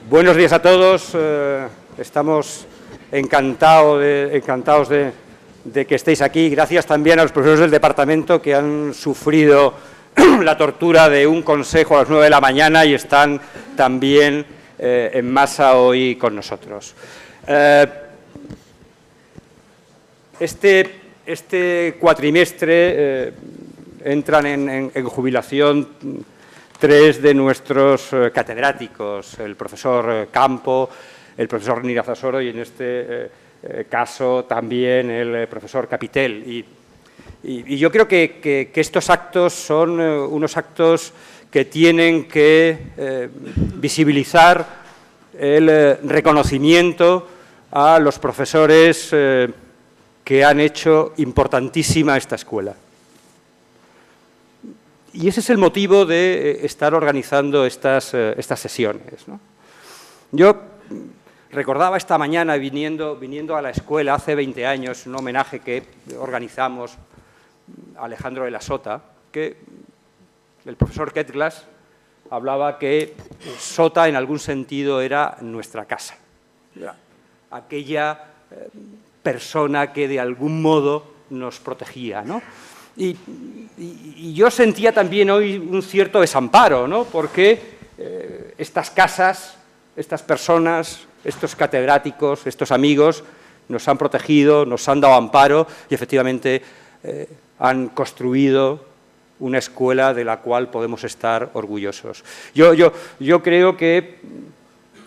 Buenos días a todos. Estamos encantados de que estéis aquí. Gracias también a los profesores del departamento que han sufrido la tortura de un consejo a las 9 de la mañana y están también en masa hoy con nosotros. Este cuatrimestre entran en jubilación tres de nuestros catedráticos, el profesor Campo, el profesor Nirazasoro y en este caso también el profesor Capitel. Y yo creo que estos actos son unos actos que tienen que visibilizar el reconocimiento a los profesores que han hecho importantísima esta escuela. Y ese es el motivo de estar organizando estas sesiones, ¿no? Yo recordaba esta mañana viniendo a la escuela hace 20 años, un homenaje que organizamos a Alejandro de la Sota, que el profesor Ketglas hablaba que Sota en algún sentido era nuestra casa, aquella persona que de algún modo nos protegía, ¿no? Y yo sentía también hoy un cierto desamparo, ¿no? Porque estas casas, estas personas, estos catedráticos, estos amigos nos han protegido, nos han dado amparo y efectivamente han construido una escuela de la cual podemos estar orgullosos. Yo creo que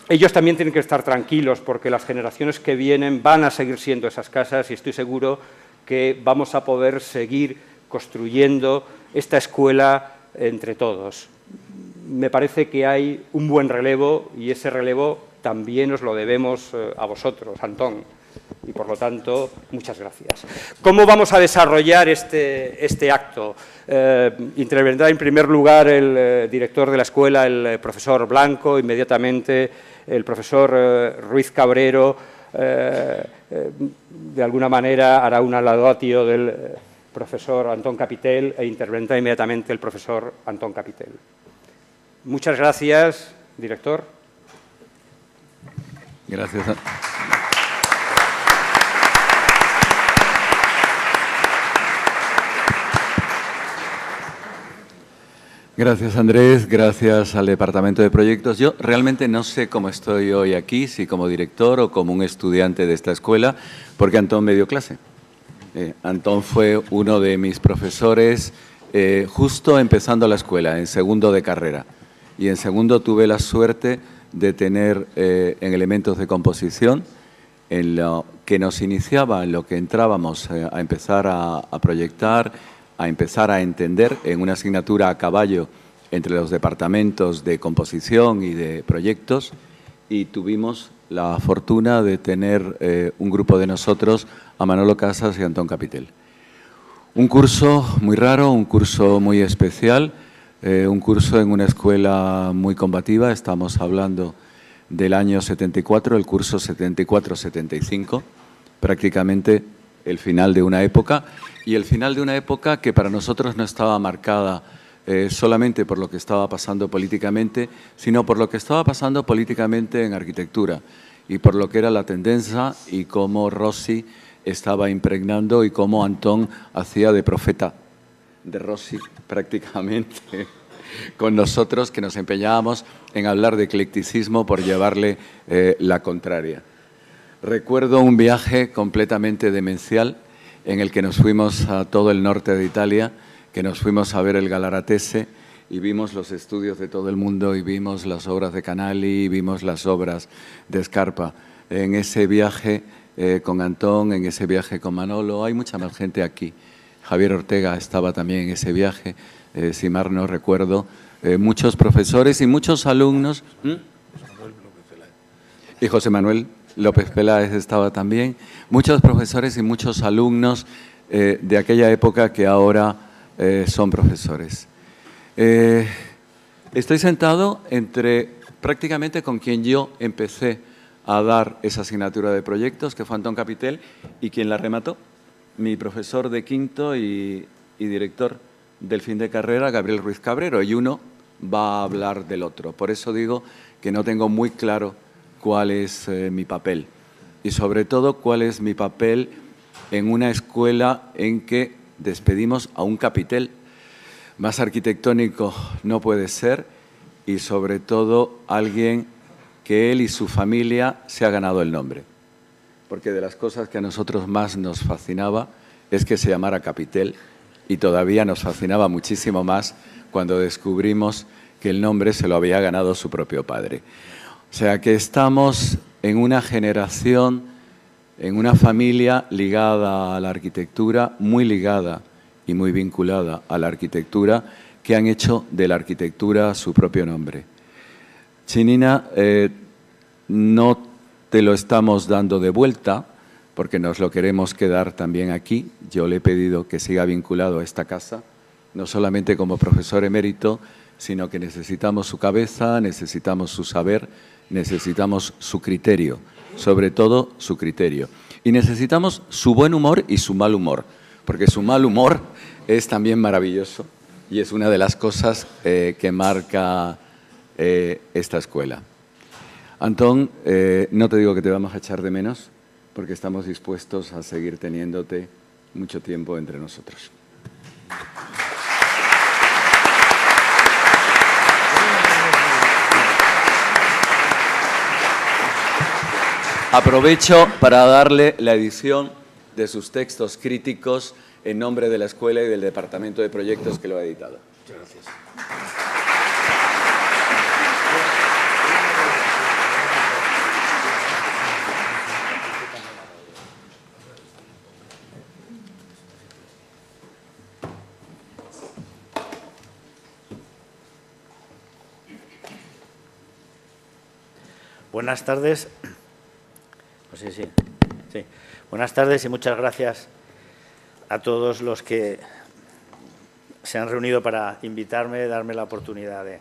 ellos también tienen que estar tranquilos porque las generaciones que vienen van a seguir siendo esas casas y estoy seguro que vamos a poder seguir construyendo esta escuela entre todos. Me parece que hay un buen relevo y ese relevo también os lo debemos a vosotros, Antón, y por lo tanto, muchas gracias. ¿Cómo vamos a desarrollar este acto? Intervendrá en primer lugar el director de la escuela, el profesor Blanco, inmediatamente el profesor Ruiz Cabrero, de alguna manera hará un laudatio del profesor Antón Capitel e intervendrá inmediatamente el profesor Antón Capitel. Muchas gracias, director. Gracias. Gracias, Andrés. Gracias al Departamento de Proyectos. Yo realmente no sé cómo estoy hoy aquí, si como director o como un estudiante de esta escuela, porque Antón me dio clase. Antón fue uno de mis profesores justo empezando la escuela, en segundo de carrera. Y en segundo tuve la suerte de tener en elementos de composición, en lo que nos iniciaba, en lo que entrábamos a empezar a proyectar, a empezar a entender en una asignatura a caballo entre los departamentos de composición y de proyectos, y tuvimos la fortuna de tener un grupo de nosotros, a Manolo Casas y Antón Capitel. Un curso muy raro, un curso muy especial, un curso en una escuela muy combativa. Estamos hablando del año 74, el curso 74-75, prácticamente el final de una época, y el final de una época que para nosotros no estaba marcada solamente por lo que estaba pasando políticamente, sino por lo que estaba pasando políticamente en arquitectura y por lo que era la tendencia y cómo Rossi estaba impregnando y cómo Antón hacía de profeta de Rossi prácticamente con nosotros, que nos empeñábamos en hablar de eclecticismo por llevarle la contraria. Recuerdo un viaje completamente demencial en el que nos fuimos a todo el norte de Italia, que nos fuimos a ver el Galaratese y vimos los estudios de todo el mundo y vimos las obras de Canali y vimos las obras de Scarpa. En ese viaje con Antón, en ese viaje con Manolo, hay mucha más gente aquí. Javier Ortega estaba también en ese viaje, si mal no recuerdo, muchos profesores y muchos alumnos. Y José Manuel López Peláez estaba también, muchos profesores y muchos alumnos de aquella época que ahora son profesores. Estoy sentado prácticamente con quien yo empecé a dar esa asignatura de proyectos, que fue Antón Capitel, y quien la remató, mi profesor de quinto y director del fin de carrera, Gabriel Ruiz Cabrero, y uno va a hablar del otro. Por eso digo que no tengo muy claro cuál es mi papel y sobre todo cuál es mi papel en una escuela en que despedimos a un capitel. Más arquitectónico no puede ser y sobre todo alguien que él y su familia se ha ganado el nombre. Porque de las cosas que a nosotros más nos fascinaba es que se llamara Capitel y todavía nos fascinaba muchísimo más cuando descubrimos que el nombre se lo había ganado su propio padre. O sea que estamos en una generación, en una familia ligada a la arquitectura, muy ligada y muy vinculada a la arquitectura, que han hecho de la arquitectura su propio nombre. Chinina, no te lo estamos dando de vuelta, porque nos lo queremos quedar también aquí. Yo le he pedido que siga vinculado a esta casa, no solamente como profesor emérito, sino que necesitamos su cabeza, necesitamos su saber, necesitamos su criterio, sobre todo su criterio. Y necesitamos su buen humor y su mal humor, porque su mal humor es también maravilloso y es una de las cosas que marca esta escuela. Antón, no te digo que te vamos a echar de menos, porque estamos dispuestos a seguir teniéndote mucho tiempo entre nosotros. Aprovecho para darle la edición de sus textos críticos en nombre de la escuela y del Departamento de Proyectos que lo ha editado. Muchas gracias. Buenas tardes. No sé si. Sí. Buenas tardes y muchas gracias a todos los que se han reunido para invitarme, darme la oportunidad de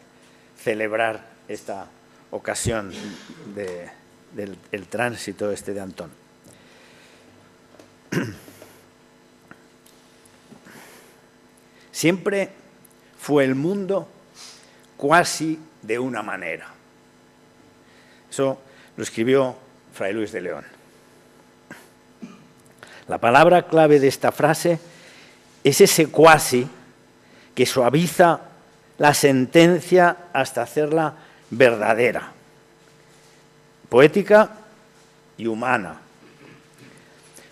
celebrar esta ocasión del tránsito de Antón. Siempre fue el mundo cuasi de una manera. Eso lo escribió Fray Luis de León. La palabra clave de esta frase es ese cuasi que suaviza la sentencia hasta hacerla verdadera, poética y humana.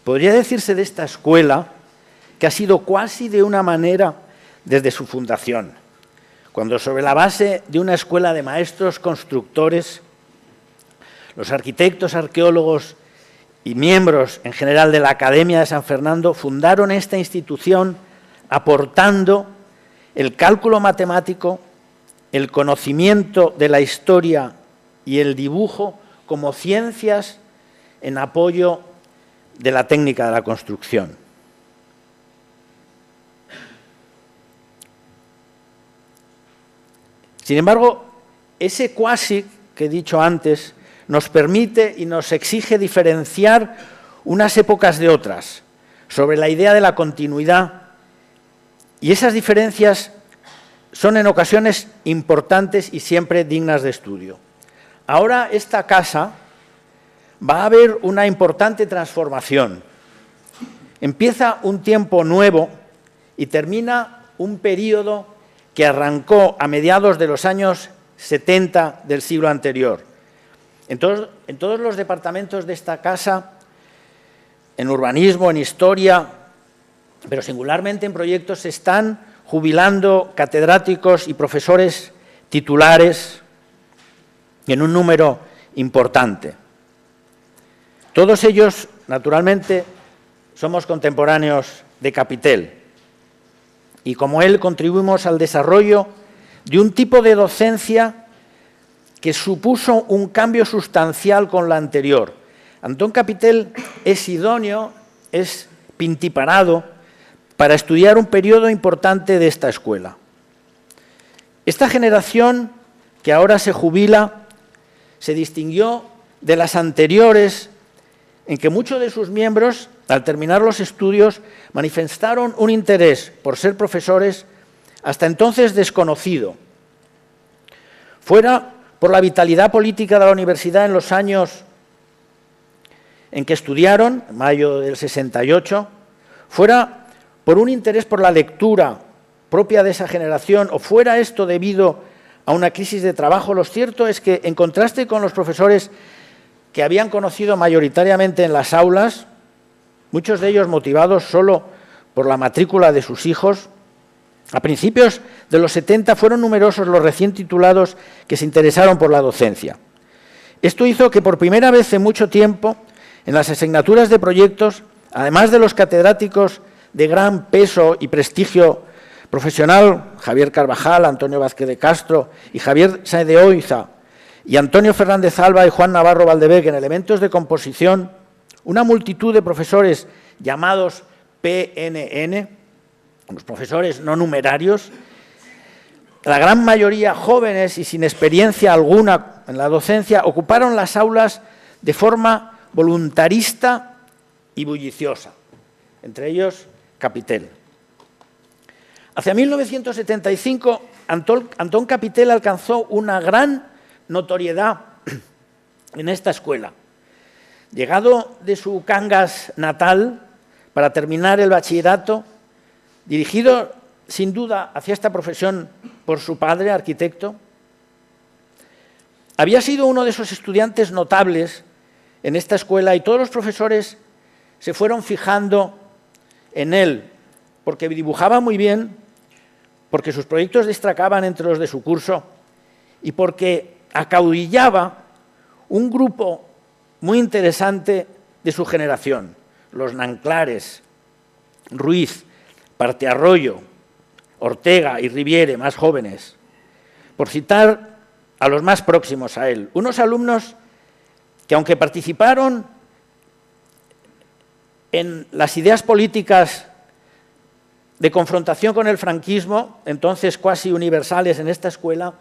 Podría decirse de esta escuela que ha sido cuasi de una manera desde su fundación, cuando sobre la base de una escuela de maestros constructores, los arquitectos, arqueólogos y miembros en general de la Academia de San Fernando fundaron esta institución aportando el cálculo matemático, el conocimiento de la historia y el dibujo como ciencias en apoyo de la técnica de la construcción. Sin embargo, ese cuasi que he dicho antes nos permite y nos exige diferenciar unas épocas de otras sobre la idea de la continuidad, y esas diferencias son en ocasiones importantes y siempre dignas de estudio. Ahora esta casa va a haber una importante transformación. Empieza un tiempo nuevo y termina un periodo que arrancó a mediados de los años 70 del siglo anterior. En todos los departamentos de esta casa, en urbanismo, en historia, pero singularmente en proyectos, se están jubilando catedráticos y profesores titulares en un número importante. Todos ellos, naturalmente, somos contemporáneos de Capitel y como él contribuimos al desarrollo de un tipo de docencia que supuso un cambio sustancial con la anterior. Antón Capitel es idóneo, es pintiparado para estudiar un periodo importante de esta escuela. Esta generación que ahora se jubila se distinguió de las anteriores en que muchos de sus miembros, al terminar los estudios, manifestaron un interés por ser profesores hasta entonces desconocido, fuera por la vitalidad política de la universidad en los años en que estudiaron, en mayo del 68, fuera por un interés por la lectura propia de esa generación o fuera esto debido a una crisis de trabajo, lo cierto es que, en contraste con los profesores que habían conocido mayoritariamente en las aulas, muchos de ellos motivados solo por la matrícula de sus hijos, a principios de los 70 fueron numerosos los recién titulados que se interesaron por la docencia. Esto hizo que por primera vez en mucho tiempo, en las asignaturas de proyectos, además de los catedráticos de gran peso y prestigio profesional, Javier Carvajal, Antonio Vázquez de Castro y Javier Sáenz de Oiza, y Antonio Fernández Alba y Juan Navarro Valdevec en elementos de composición, una multitud de profesores llamados PNN, los profesores no numerarios, la gran mayoría jóvenes y sin experiencia alguna en la docencia, ocuparon las aulas de forma voluntarista y bulliciosa, entre ellos Capitel. Hacia 1975, Antón Capitel alcanzó una gran notoriedad en esta escuela. Llegado de su Cangas natal para terminar el bachillerato, dirigido sin duda hacia esta profesión por su padre, arquitecto, había sido uno de esos estudiantes notables en esta escuela y todos los profesores se fueron fijando en él, porque dibujaba muy bien, porque sus proyectos destacaban entre los de su curso y porque acaudillaba un grupo muy interesante de su generación, los Nanclares, Ruiz, Partearroyo, Ortega y Riviere, más jóvenes, por citar a los más próximos a él. Unos alumnos que, aunque participaron en las ideas políticas de confrontación con el franquismo, entonces cuasi universales en esta escuela,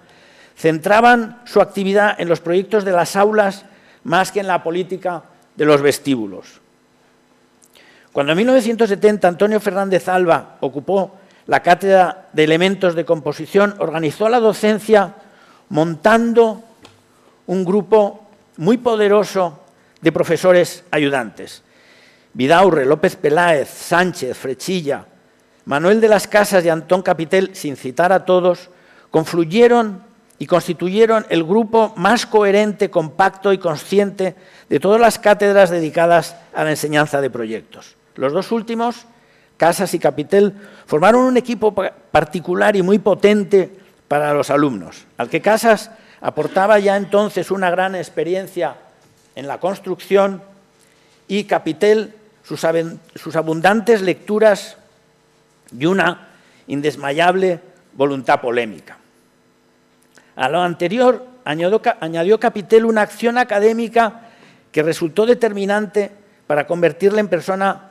centraban su actividad en los proyectos de las aulas más que en la política de los vestíbulos. Cuando en 1970 Antonio Fernández Alba ocupó la cátedra de elementos de composición, organizó la docencia montando un grupo muy poderoso de profesores ayudantes. Vidaurre, López Peláez, Sánchez, Frechilla, Manuel de las Casas y Antón Capitel, sin citar a todos, confluyeron y constituyeron el grupo más coherente, compacto y consciente de todas las cátedras dedicadas a la enseñanza de proyectos. Los dos últimos, Casas y Capitel, formaron un equipo particular y muy potente para los alumnos, al que Casas aportaba ya entonces una gran experiencia en la construcción y Capitel sus abundantes lecturas y una indesmayable voluntad polémica. A lo anterior añadió Capitel una acción académica que resultó determinante para convertirle en persona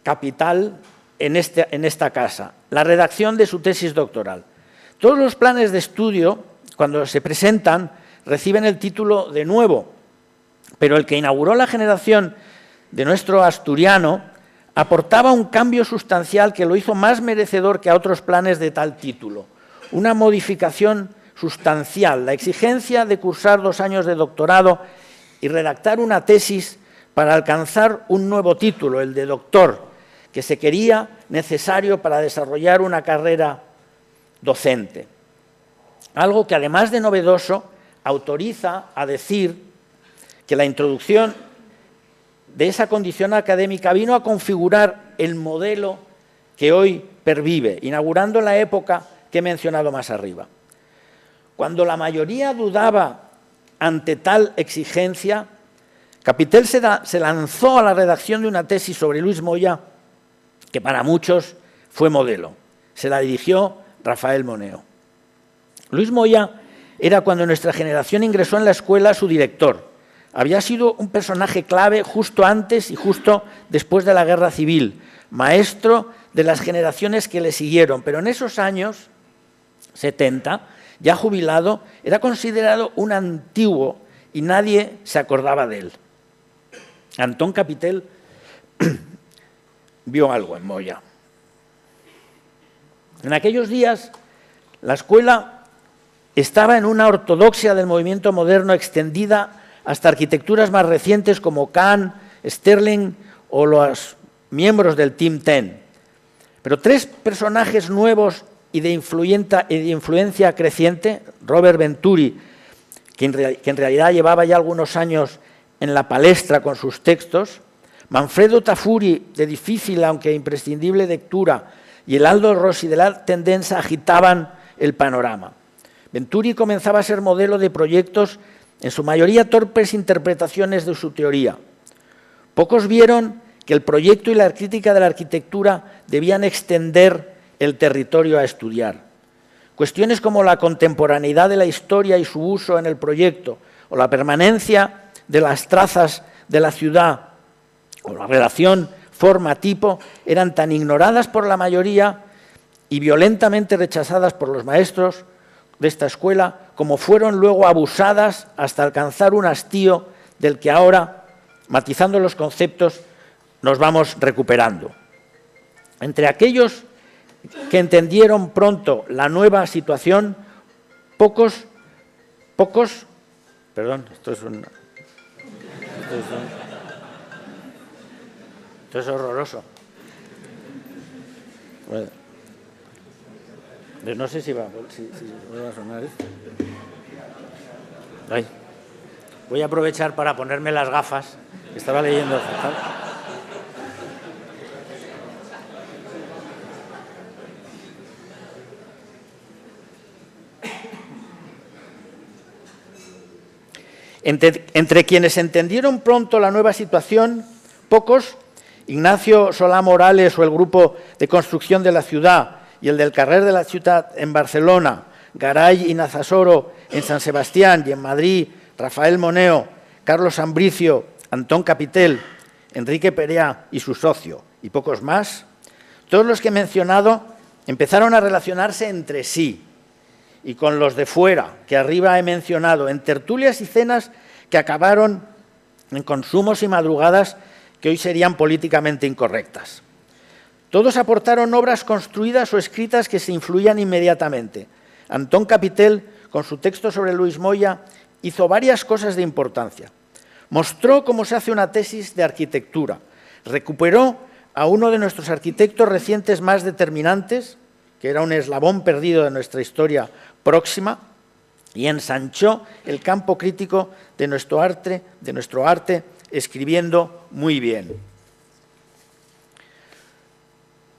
capital en esta casa, la redacción de su tesis doctoral. Todos los planes de estudio, cuando se presentan, reciben el título de nuevo, pero el que inauguró la generación de nuestro asturiano aportaba un cambio sustancial que lo hizo más merecedor que a otros planes de tal título. Una modificación sustancial, la exigencia de cursar 2 años de doctorado y redactar una tesis para alcanzar un nuevo título, el de doctor, que se quería necesario para desarrollar una carrera docente. Algo que, además de novedoso, autoriza a decir que la introducción de esa condición académica vino a configurar el modelo que hoy pervive, inaugurando la época que he mencionado más arriba. Cuando la mayoría dudaba ante tal exigencia, Capitel se lanzó a la redacción de una tesis sobre Luis Moya, que para muchos fue modelo. Se la dirigió Rafael Moneo. Luis Moya era, cuando nuestra generación ingresó en la escuela, su director. Había sido un personaje clave justo antes y justo después de la Guerra Civil, maestro de las generaciones que le siguieron, pero en esos años 70, ya jubilado, era considerado un antiguo y nadie se acordaba de él. Antón Capitel vio algo en Moya. En aquellos días, la escuela estaba en una ortodoxia del movimiento moderno extendida hasta arquitecturas más recientes como Kahn, Sterling o los miembros del Team 10. Pero tres personajes nuevos y de influencia creciente, Robert Venturi, que en realidad llevaba ya algunos años en la palestra con sus textos, Manfredo Tafuri, de difícil aunque imprescindible lectura, y el Aldo Rossi de la Tendenza agitaban el panorama. Venturi comenzaba a ser modelo de proyectos, en su mayoría torpes interpretaciones de su teoría. Pocos vieron que el proyecto y la crítica de la arquitectura debían extender el territorio a estudiar. Cuestiones como la contemporaneidad de la historia y su uso en el proyecto, o la permanencia de las trazas de la ciudad, o la relación forma-tipo, eran tan ignoradas por la mayoría y violentamente rechazadas por los maestros de esta escuela, como fueron luego abusadas hasta alcanzar un hastío del que ahora, matizando los conceptos, nos vamos recuperando. Entre aquellos que entendieron pronto la nueva situación, pocos, perdón, esto es horroroso. Bueno, no sé si va a sonar esto. Ay. Voy a aprovechar para ponerme las gafas. Estaba leyendo. Entre quienes entendieron pronto la nueva situación, pocos, Ignacio Solá Morales o el Grupo de Construcción de la Ciudad y el del Carrer de la Ciutat en Barcelona, Garay y Nazasoro en San Sebastián y en Madrid, Rafael Moneo, Carlos Ambricio, Antón Capitel, Enrique Perea y su socio, y pocos más, todos los que he mencionado empezaron a relacionarse entre sí y con los de fuera, que arriba he mencionado, en tertulias y cenas que acabaron en consumos y madrugadas que hoy serían políticamente incorrectas. Todos aportaron obras construidas o escritas que se influían inmediatamente. Antón Capitel, con su texto sobre Luis Moya, hizo varias cosas de importancia. Mostró cómo se hace una tesis de arquitectura, recuperó a uno de nuestros arquitectos recientes más determinantes, que era un eslabón perdido de nuestra historia próxima, y ensanchó el campo crítico de nuestro arte, escribiendo muy bien.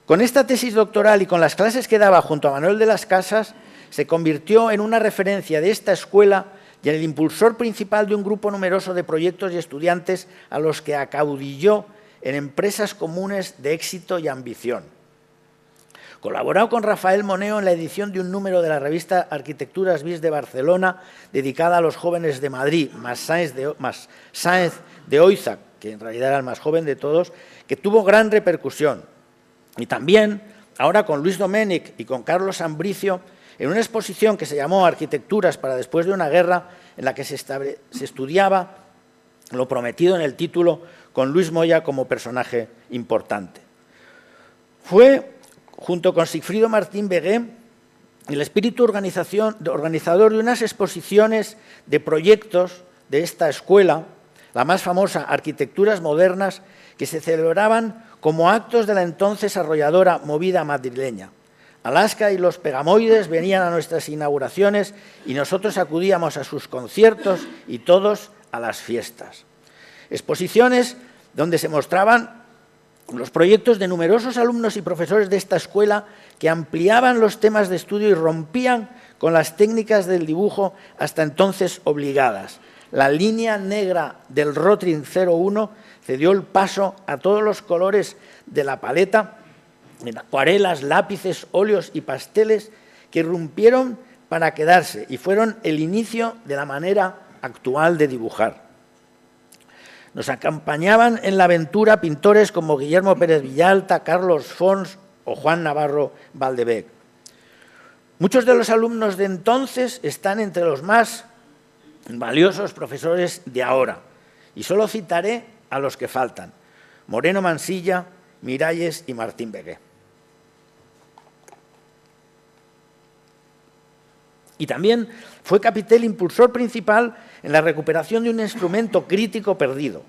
Con esta tesis doctoral y con las clases que daba junto a Manuel de las Casas, se convirtió en una referencia de esta escuela y en el impulsor principal de un grupo numeroso de proyectos y estudiantes a los que acaudilló en empresas comunes de éxito y ambición. Colaboró con Rafael Moneo en la edición de un número de la revista Arquitecturas Vis de Barcelona, dedicada a los jóvenes de Madrid, más Sáenz de Oiza, que en realidad era el más joven de todos, que tuvo gran repercusión. Y también, ahora con Luis Domènech y con Carlos Ambricio, en una exposición que se llamó Arquitecturas para después de una guerra, en la que se estudiaba lo prometido en el título, con Luis Moya como personaje importante. Fue, junto con Sigfrido Martín Begué, el espíritu organizador de unas exposiciones de proyectos de esta escuela, la más famosa Arquitecturas Modernas, que se celebraban como actos de la entonces arrolladora movida madrileña. Alaska y los Pegamoides venían a nuestras inauguraciones y nosotros acudíamos a sus conciertos y todos a las fiestas. Exposiciones donde se mostraban los proyectos de numerosos alumnos y profesores de esta escuela que ampliaban los temas de estudio y rompían con las técnicas del dibujo hasta entonces obligadas. La línea negra del Rotring 01 cedió el paso a todos los colores de la paleta, en acuarelas, lápices, óleos y pasteles que irrumpieron para quedarse y fueron el inicio de la manera actual de dibujar. Nos acompañaban en la aventura pintores como Guillermo Pérez Villalta, Carlos Fons o Juan Navarro Valdebec. Muchos de los alumnos de entonces están entre los más valiosos profesores de ahora, y solo citaré a los que faltan: Moreno Mansilla, Miralles y Martín Begué. Y también fue Capitel impulsor principal en la recuperación de un instrumento crítico perdido,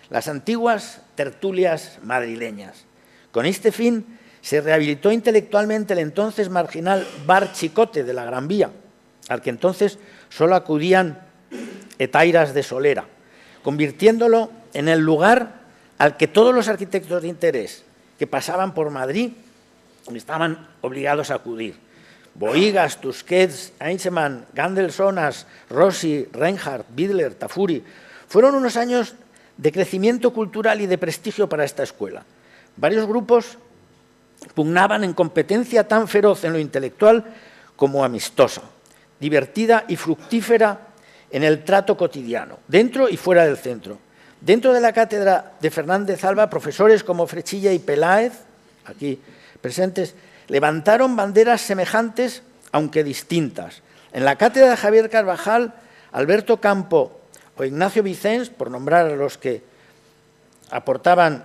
las antiguas tertulias madrileñas. Con este fin se rehabilitó intelectualmente el entonces marginal Bar Chicote de la Gran Vía, al que entonces solo acudían etairas de solera, convirtiéndolo en el lugar al que todos los arquitectos de interés que pasaban por Madrid estaban obligados a acudir. Bohigas, Tusquets, Eisenman, Gandelsonas, Rossi, Reinhardt, Bidler, Tafuri. Fueron unos años de crecimiento cultural y de prestigio para esta escuela. Varios grupos pugnaban en competencia tan feroz en lo intelectual como amistosa, divertida y fructífera en el trato cotidiano, dentro y fuera del centro. Dentro de la cátedra de Fernández Alba, profesores como Frechilla y Peláez, aquí presentes, levantaron banderas semejantes, aunque distintas. En la cátedra de Javier Carvajal, Alberto Campo o Ignacio Vicens, por nombrar a los que aportaban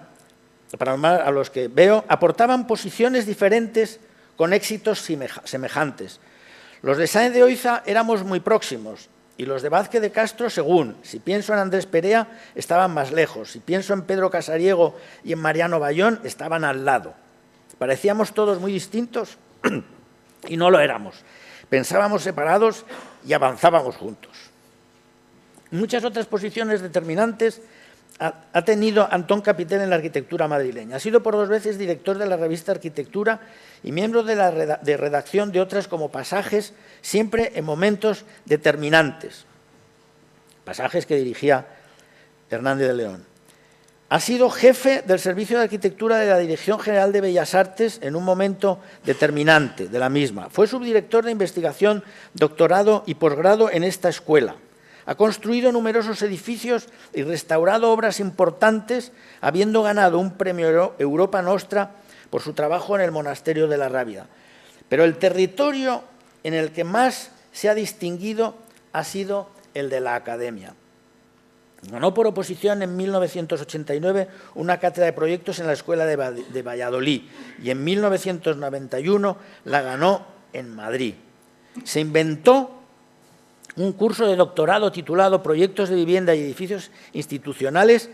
posiciones diferentes con éxitos semejantes. Los de Sáenz de Oiza éramos muy próximos y los de Vázquez de Castro, según. Si pienso en Andrés Perea, estaban más lejos. Si pienso en Pedro Casariego y en Mariano Bayón, estaban al lado. Parecíamos todos muy distintos y no lo éramos. Pensábamos separados y avanzábamos juntos. Muchas otras posiciones determinantes ha tenido Antón Capitel en la arquitectura madrileña. Ha sido por 2 veces director de la revista Arquitectura y miembro de redacción de otras como Pasajes, siempre en momentos determinantes. Pasajes que dirigía Hernández de León. Ha sido jefe del Servicio de Arquitectura de la Dirección General de Bellas Artes en un momento determinante de la misma. Fue subdirector de investigación, doctorado y posgrado en esta escuela. Ha construido numerosos edificios y restaurado obras importantes, habiendo ganado un premio Europa Nostra por su trabajo en el Monasterio de la Rábida. Pero el territorio en el que más se ha distinguido ha sido el de la academia. Ganó por oposición en 1989 una cátedra de proyectos en la Escuela de Valladolid y en 1991 la ganó en Madrid. Se inventó un curso de doctorado titulado Proyectos de Vivienda y Edificios Institucionales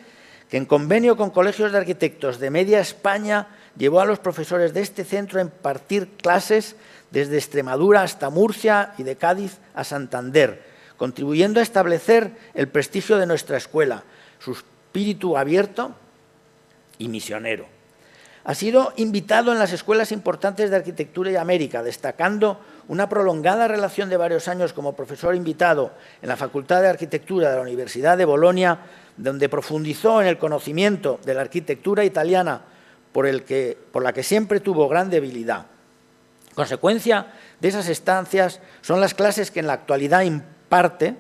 que en convenio con colegios de arquitectos de media España llevó a los profesores de este centro a impartir clases desde Extremadura hasta Murcia y de Cádiz a Santander, contribuyendo a establecer el prestigio de nuestra escuela, su espíritu abierto y misionero. Ha sido invitado en las escuelas importantes de arquitectura y América, destacando una prolongada relación de varios años como profesor invitado en la Facultad de Arquitectura de la Universidad de Bolonia, donde profundizó en el conocimiento de la arquitectura italiana por la que siempre tuvo gran debilidad. Consecuencia de esas estancias son las clases que en la actualidad imparte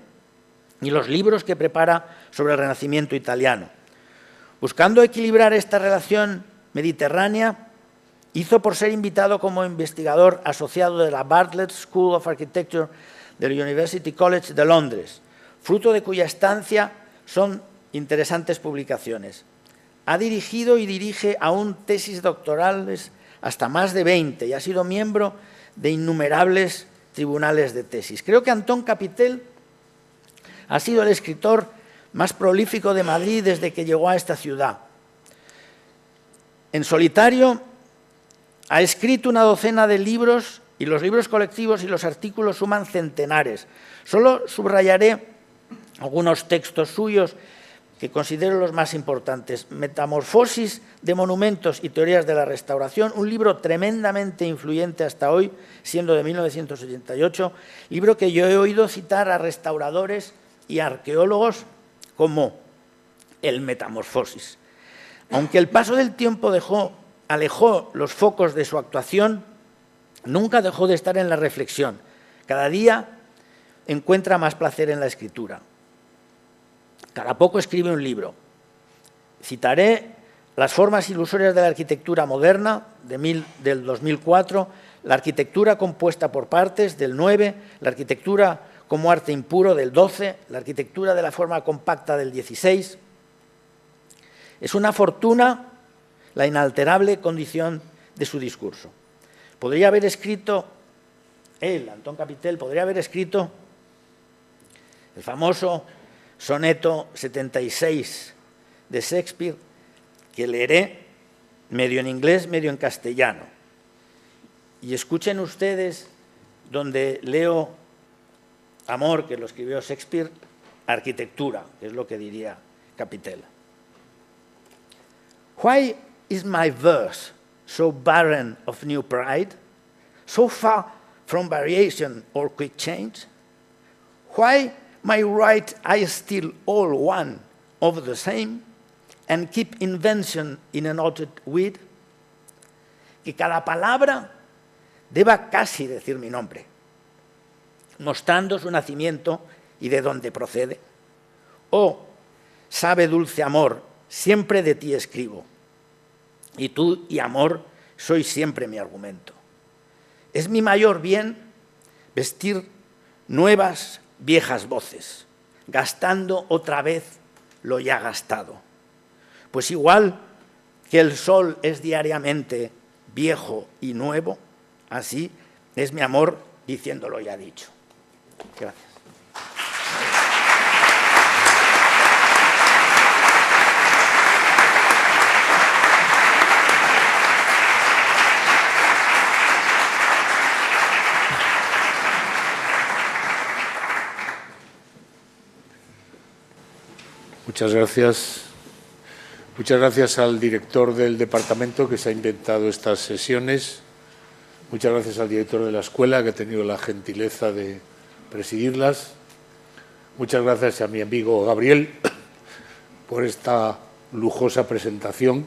y los libros que prepara sobre el Renacimiento italiano. Buscando equilibrar esta relación mediterránea, hizo por ser invitado como investigador asociado de la Bartlett School of Architecture del University College de Londres, fruto de cuya estancia son interesantes publicaciones. Ha dirigido y dirige aún tesis doctorales hasta más de 20 y ha sido miembro de innumerables tribunales de tesis. Creo que Antón Capitel ha sido el escritor más prolífico de Madrid desde que llegó a esta ciudad. En solitario ha escrito una docena de libros y los libros colectivos y los artículos suman centenares. Solo subrayaré algunos textos suyos que considero los más importantes. Metamorfosis de monumentos y teorías de la restauración, un libro tremendamente influyente hasta hoy, siendo de 1988, libro que yo he oído citar a restauradores y arqueólogos como el Metamorfosis. Aunque el paso del tiempo alejó los focos de su actuación, nunca dejó de estar en la reflexión. Cada día encuentra más placer en la escritura. Cada poco escribe un libro. Citaré Las formas ilusorias de la arquitectura moderna, del 2004, La arquitectura compuesta por partes, del 9, La arquitectura como arte impuro, del 12, La arquitectura de la forma compacta, del 16. Es una fortuna la inalterable condición de su discurso. Podría haber escrito él, Antón Capitel, podría haber escrito el famoso soneto 76 de Shakespeare, que leeré medio en inglés, medio en castellano. Y escuchen ustedes donde leo amor, que lo escribió Shakespeare, arquitectura, que es lo que diría Capitel. Why is my verse so barren of new pride, so far from variation or quick change? Why my right I still all one of the same, and keep invention in a knotted weed? Que cada palabra deba casi decir mi nombre, mostrando su nacimiento y de dónde procede. Oh, sabe dulce amor, siempre de ti escribo, y tú y amor sois siempre mi argumento. Es mi mayor bien vestir nuevas, viejas voces, gastando otra vez lo ya gastado. Pues igual que el sol es diariamente viejo y nuevo, así es mi amor diciéndolo ya dicho. Gracias. Muchas gracias. Muchas gracias al director del departamento que se ha inventado estas sesiones. Muchas gracias al director de la escuela que ha tenido la gentileza de presidirlas. Muchas gracias a mi amigo Gabriel por esta lujosa presentación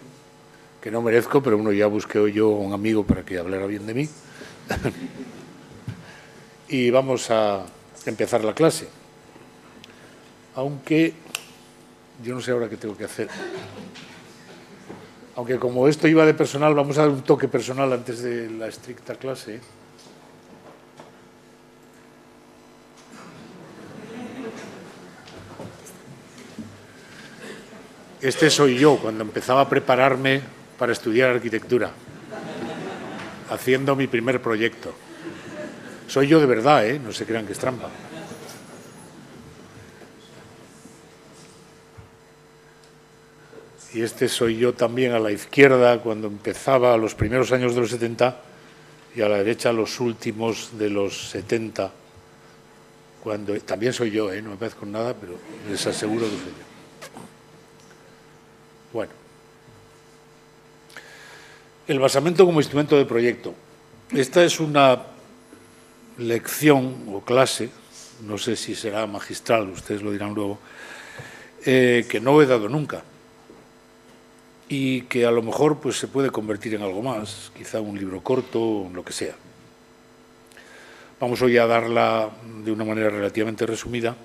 que no merezco, pero bueno, ya busqué yo un amigo para que hablara bien de mí. Y vamos a empezar la clase. Aunque yo no sé ahora qué tengo que hacer. Aunque como esto iba de personal, vamos a dar un toque personal antes de la estricta clase. Este soy yo cuando empezaba a prepararme para estudiar arquitectura, haciendo mi primer proyecto. Soy yo de verdad, no se crean que es trampa. Y este soy yo también a la izquierda cuando empezaba a los primeros años de los 70 y a la derecha los últimos de los 70. Cuando, también soy yo, no me parezco nada, pero les aseguro que soy yo. Bueno. El basamento como instrumento de proyecto. Esta es una lección o clase, no sé si será magistral, ustedes lo dirán luego, que no he dado nunca. Y que a lo mejor pues, se puede convertir en algo más, quizá un libro corto, lo que sea. Vamos hoy a darla de una manera relativamente resumida.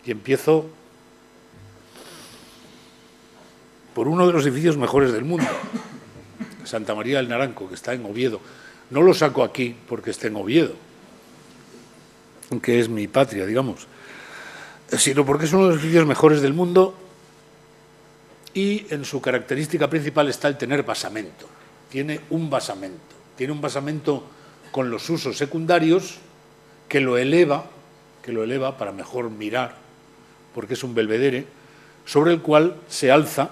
Y empiezo por uno de los edificios mejores del mundo, Santa María del Naranco, que está en Oviedo. No lo saco aquí porque esté en Oviedo, que es mi patria, digamos, sino porque es uno de los edificios mejores del mundo. Y en su característica principal está el tener basamento. Tiene un basamento con los usos secundarios que lo eleva para mejor mirar, porque es un belvedere, sobre el cual se alza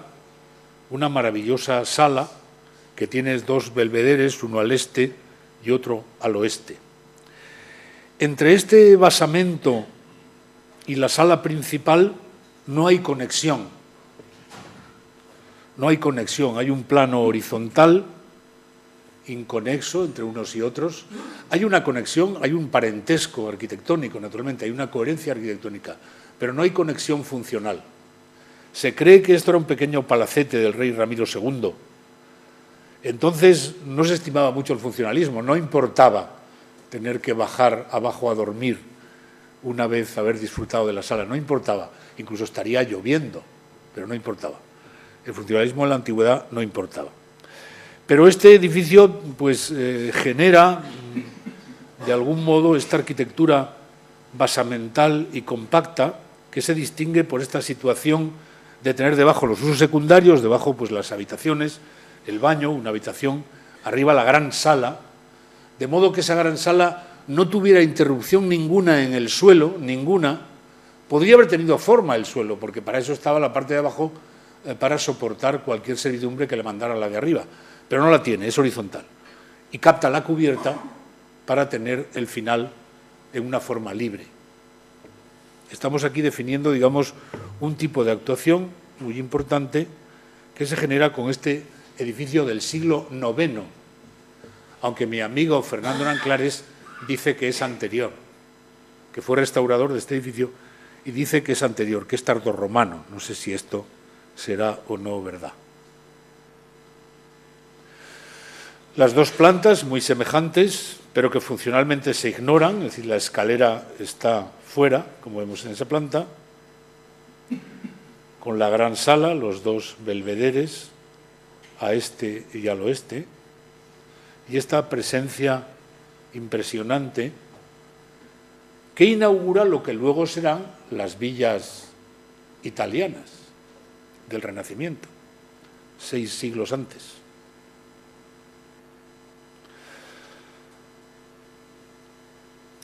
una maravillosa sala que tiene dos belvederes, uno al este y otro al oeste. Entre este basamento y la sala principal no hay conexión. No hay conexión, hay un plano horizontal, inconexo entre unos y otros. Hay una conexión, hay un parentesco arquitectónico, naturalmente, hay una coherencia arquitectónica, pero no hay conexión funcional. Se cree que esto era un pequeño palacete del rey Ramiro II. Entonces no se estimaba mucho el funcionalismo, no importaba tener que bajar abajo a dormir una vez haber disfrutado de la sala, no importaba, incluso estaría lloviendo, pero no importaba. El funcionalismo en la antigüedad no importaba. Pero este edificio pues, genera, de algún modo, esta arquitectura basamental y compacta que se distingue por esta situación de tener debajo los usos secundarios, debajo pues, las habitaciones, el baño, una habitación, arriba la gran sala, de modo que esa gran sala no tuviera interrupción ninguna en el suelo, ninguna. Podría haber tenido forma el suelo, porque para eso estaba la parte de abajo, para soportar cualquier servidumbre que le mandara la de arriba, pero no la tiene, es horizontal. Y capta la cubierta para tener el final en una forma libre. Estamos aquí definiendo, digamos, un tipo de actuación muy importante que se genera con este edificio del siglo IX, aunque mi amigo Fernando Nanclares dice que es anterior, que fue restaurador de este edificio y dice que es anterior, que es tardorromano. No sé si esto será o no verdad. Las dos plantas muy semejantes, pero que funcionalmente se ignoran, es decir, la escalera está fuera, como vemos en esa planta, con la gran sala, los dos belvederes, a este y al oeste, y esta presencia impresionante que inaugura lo que luego serán las villas italianas del Renacimiento, 6 siglos antes.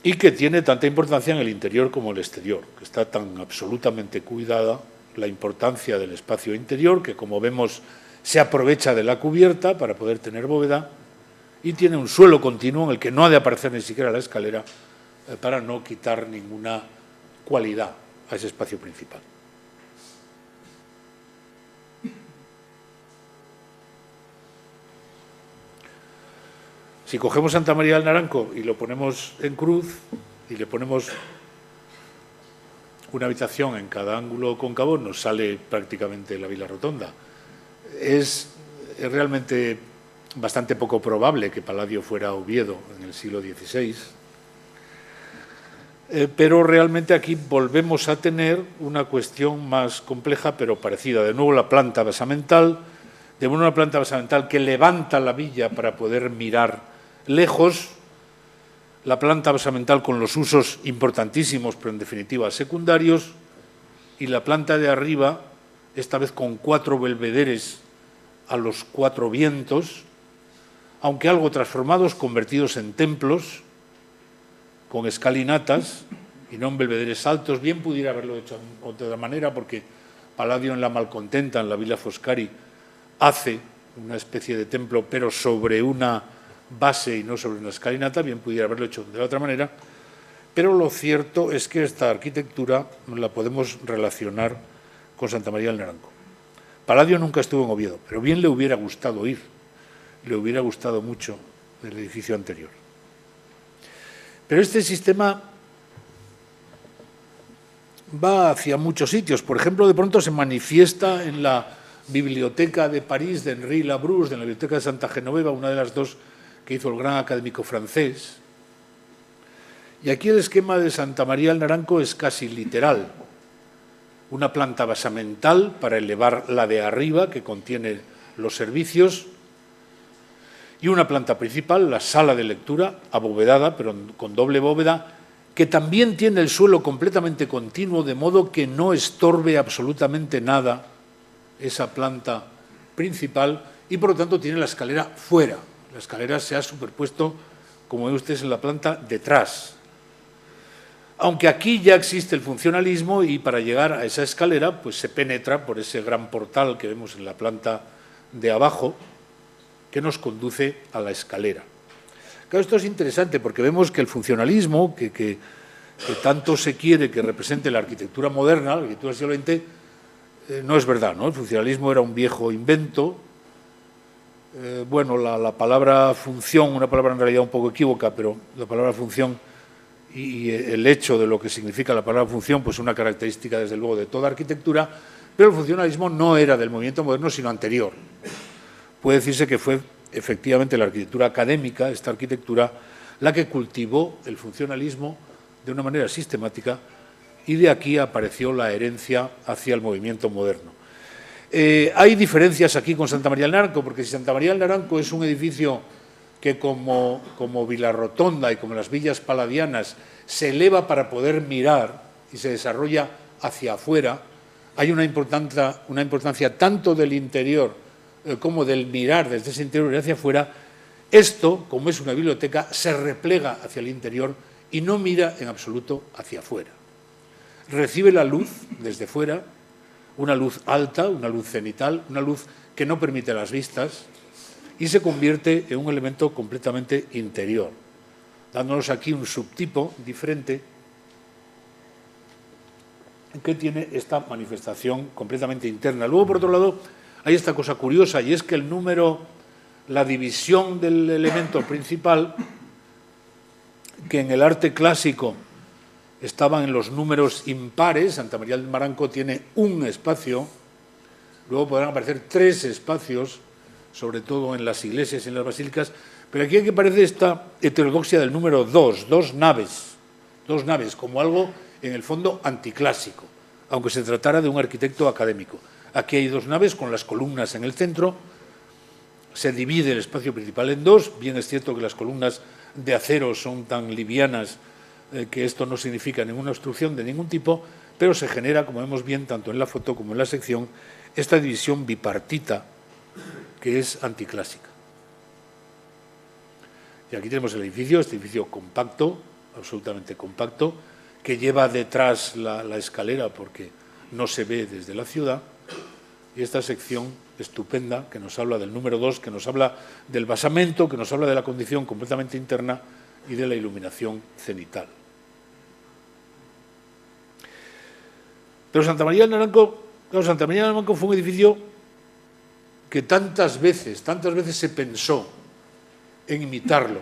Y que tiene tanta importancia en el interior como el exterior, que está tan absolutamente cuidada la importancia del espacio interior, que como vemos se aprovecha de la cubierta para poder tener bóveda, y tiene un suelo continuo en el que no ha de aparecer ni siquiera la escalera para no quitar ninguna cualidad a ese espacio principal. Si cogemos Santa María del Naranco y lo ponemos en cruz y le ponemos una habitación en cada ángulo cóncavo, nos sale prácticamente la Vila Rotonda. Es realmente bastante poco probable que Palladio fuera Oviedo en el siglo XVI, pero realmente aquí volvemos a tener una cuestión más compleja pero parecida. De nuevo la planta basamental, una planta basamental que levanta la villa para poder mirar lejos, la planta basamental con los usos importantísimos, pero en definitiva secundarios, y la planta de arriba, esta vez con 4 belvederes a los 4 vientos, aunque algo transformados, convertidos en templos, con escalinatas y no en belvederes altos. Bien pudiera haberlo hecho de otra manera, porque Palladio en la Malcontenta, en la Villa Foscari, hace una especie de templo, pero sobre una base y no sobre una escalinata. Bien pudiera haberlo hecho de la otra manera, pero lo cierto es que esta arquitectura la podemos relacionar con Santa María del Naranco. Palladio nunca estuvo en Oviedo, pero bien le hubiera gustado ir, le hubiera gustado mucho del edificio anterior. Pero este sistema va hacia muchos sitios. Por ejemplo, de pronto se manifiesta en la Biblioteca de París de Henri Labrousse, en la Biblioteca de Santa Genoveva, una de las dos que hizo el gran académico francés. Y aquí el esquema de Santa María del Naranco es casi literal. Una planta basamental para elevar la de arriba, que contiene los servicios, y una planta principal, la sala de lectura, abovedada, pero con doble bóveda, que también tiene el suelo completamente continuo, de modo que no estorbe absolutamente nada esa planta principal, y por lo tanto tiene la escalera fuera. La escalera se ha superpuesto, como ven ustedes, en la planta detrás. Aunque aquí ya existe el funcionalismo y para llegar a esa escalera pues se penetra por ese gran portal que vemos en la planta de abajo, que nos conduce a la escalera. Claro, esto es interesante porque vemos que el funcionalismo, que tanto se quiere que represente la arquitectura moderna, la arquitectura del siglo XX, no es verdad, ¿no? El funcionalismo era un viejo invento. Bueno, la palabra función, una palabra en realidad un poco equívoca, pero la palabra función y el hecho de lo que significa la palabra función, pues una característica desde luego de toda arquitectura, pero el funcionalismo no era del movimiento moderno, sino anterior. Puede decirse que fue efectivamente la arquitectura académica, esta arquitectura, la que cultivó el funcionalismo de una manera sistemática, y de aquí apareció la herencia hacia el movimiento moderno. Hay diferencias aquí con Santa María del Naranco, porque si Santa María del Naranco es un edificio que como Vilarrotonda y como las villas palladianas se eleva para poder mirar y se desarrolla hacia afuera, hay una importancia tanto del interior como del mirar desde ese interior hacia afuera, Esto, como es una biblioteca, se replega hacia el interior y no mira en absoluto hacia afuera. Recibe la luz desde fuera, una luz alta, una luz cenital, una luz que no permite las vistas, y se convierte en un elemento completamente interior, dándonos aquí un subtipo diferente que tiene esta manifestación completamente interna. Luego, por otro lado, hay esta cosa curiosa, y es que el número, la división del elemento principal, que en el arte clásico estaban en los números impares, Santa María del Naranco tiene un espacio, luego podrán aparecer 3 espacios, sobre todo en las iglesias y en las basílicas, pero aquí hay que aparece esta heterodoxia del número 2, 2 naves, como algo en el fondo anticlásico, aunque se tratara de un arquitecto académico. Aquí hay 2 naves con las columnas en el centro, se divide el espacio principal en 2, bien es cierto que las columnas de acero son tan livianas que esto no significa ninguna obstrucción de ningún tipo, pero se genera, como vemos bien tanto en la foto como en la sección, esta división bipartita que es anticlásica. Y aquí tenemos el edificio, este edificio compacto, absolutamente compacto, que lleva detrás la escalera porque no se ve desde la ciudad, y esta sección estupenda que nos habla del número 2, que nos habla del basamento, que nos habla de la condición completamente interna y de la iluminación cenital. Pero Santa María del Naranco, claro, Santa María del Naranco fue un edificio que tantas veces se pensó en imitarlo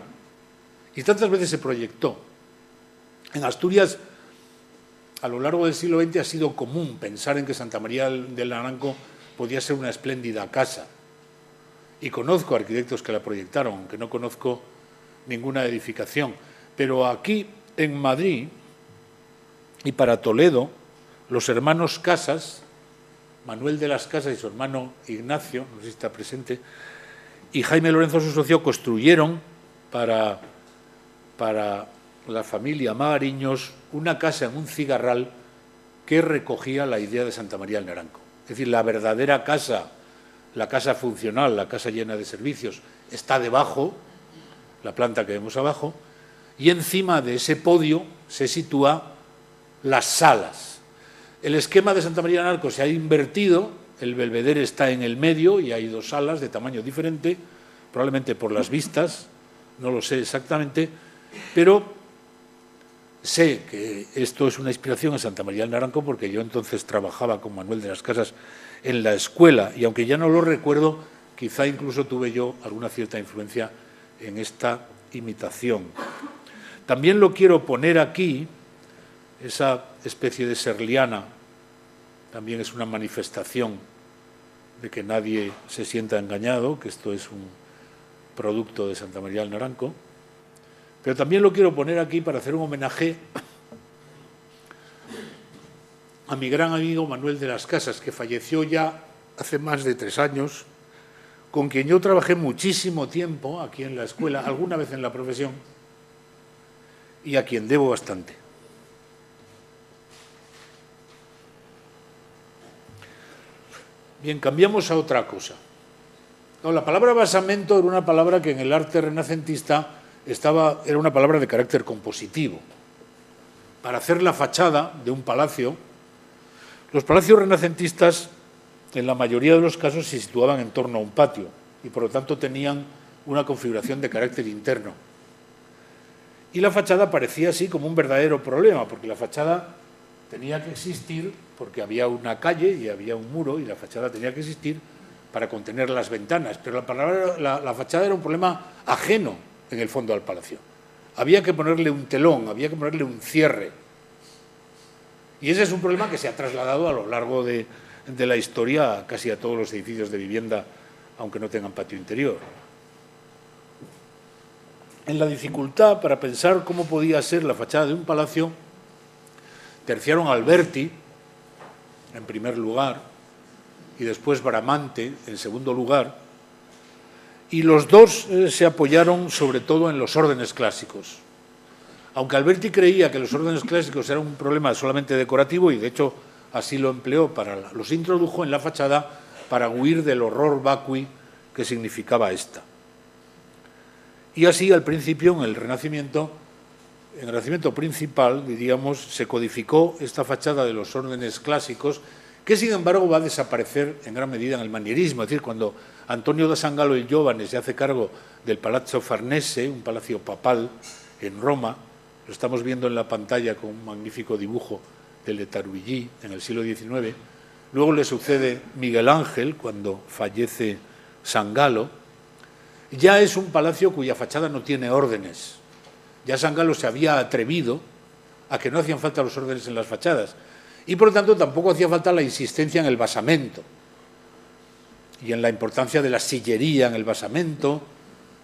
y tantas veces se proyectó. En Asturias, a lo largo del siglo XX, ha sido común pensar en que Santa María del Naranco podía ser una espléndida casa. Y conozco arquitectos que la proyectaron, aunque no conozco ninguna edificación. Pero aquí, en Madrid, y para Toledo, los hermanos Casas, Manuel de las Casas y su hermano Ignacio, no sé si está presente, y Jaime Lorenzo, su socio, construyeron para la familia Magariños una casa en un cigarral que recogía la idea de Santa María del Naranco. Es decir, la verdadera casa, la casa funcional, la casa llena de servicios, está debajo, la planta que vemos abajo, y encima de ese podio se sitúa las salas. El esquema de Santa María del Naranco se ha invertido, el belvedere está en el medio y hay 2 salas de tamaño diferente, probablemente por las vistas, no lo sé exactamente, pero sé que esto es una inspiración en Santa María del Naranco porque yo entonces trabajaba con Manuel de las Casas en la escuela y aunque ya no lo recuerdo, quizá incluso tuve yo alguna cierta influencia en esta imitación. También lo quiero poner aquí, esa especie de serliana, también es una manifestación de que nadie se sienta engañado, que esto es un producto de Santa María del Naranco, pero también lo quiero poner aquí para hacer un homenaje a mi gran amigo Manuel de las Casas, que falleció ya hace más de 3 años, con quien yo trabajé muchísimo tiempo aquí en la escuela, alguna vez en la profesión, y a quien debo bastante. Bien, cambiamos a otra cosa. La palabra basamento era una palabra que en el arte renacentista era una palabra de carácter compositivo. Para hacer la fachada de un palacio, los palacios renacentistas, en la mayoría de los casos, se situaban en torno a un patio y, por lo tanto, tenían una configuración de carácter interno. Y la fachada parecía así como un verdadero problema, porque la fachada tenía que existir porque había una calle y había un muro y la fachada tenía que existir para contener las ventanas, pero la fachada era un problema ajeno en el fondo al palacio. Había que ponerle un telón, había que ponerle un cierre. Y ese es un problema que se ha trasladado a lo largo de la historia casi a todos los edificios de vivienda, aunque no tengan patio interior. En la dificultad para pensar cómo podía ser la fachada de un palacio, terciaron Alberti, en primer lugar, y después Bramante, en segundo lugar, y los dos se apoyaron sobre todo en los órdenes clásicos. Aunque Alberti creía que los órdenes clásicos eran un problema solamente decorativo, y de hecho así lo empleó, los introdujo en la fachada para huir del horror vacui que significaba esta. Y así, al principio, en el Renacimiento principal, diríamos, se codificó esta fachada de los órdenes clásicos, que sin embargo va a desaparecer en gran medida en el manierismo. Es decir, cuando Antonio da Sangallo il Giovane se hace cargo del Palazzo Farnese, un palacio papal en Roma, lo estamos viendo en la pantalla con un magnífico dibujo del de Tarullí en el siglo XIX. Luego le sucede Miguel Ángel cuando fallece Sangallo. Ya es un palacio cuya fachada no tiene órdenes. Ya Sangallo se había atrevido a que no hacían falta los órdenes en las fachadas y, por lo tanto, tampoco hacía falta la insistencia en el basamento y en la importancia de la sillería en el basamento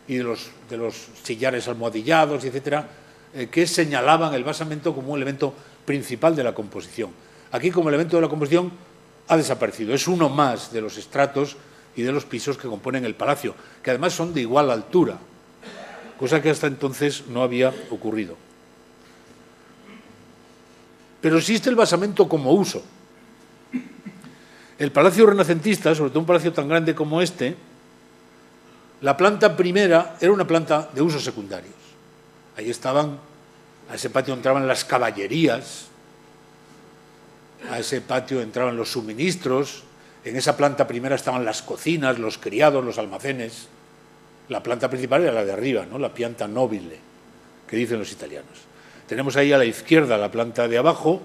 y de los sillares almohadillados, etcétera, que señalaban el basamento como un elemento principal de la composición. Aquí, como elemento de la composición, ha desaparecido. Es uno más de los estratos y de los pisos que componen el palacio, que además son de igual altura, cosa que hasta entonces no había ocurrido. Pero existe el basamento como uso. El palacio renacentista, sobre todo un palacio tan grande como este, la planta primera era una planta de usos secundarios. Ahí estaban, a ese patio entraban las caballerías, a ese patio entraban los suministros, en esa planta primera estaban las cocinas, los criados, los almacenes. La planta principal era la de arriba, ¿no? La pianta nobile, que dicen los italianos. Tenemos ahí a la izquierda la planta de abajo,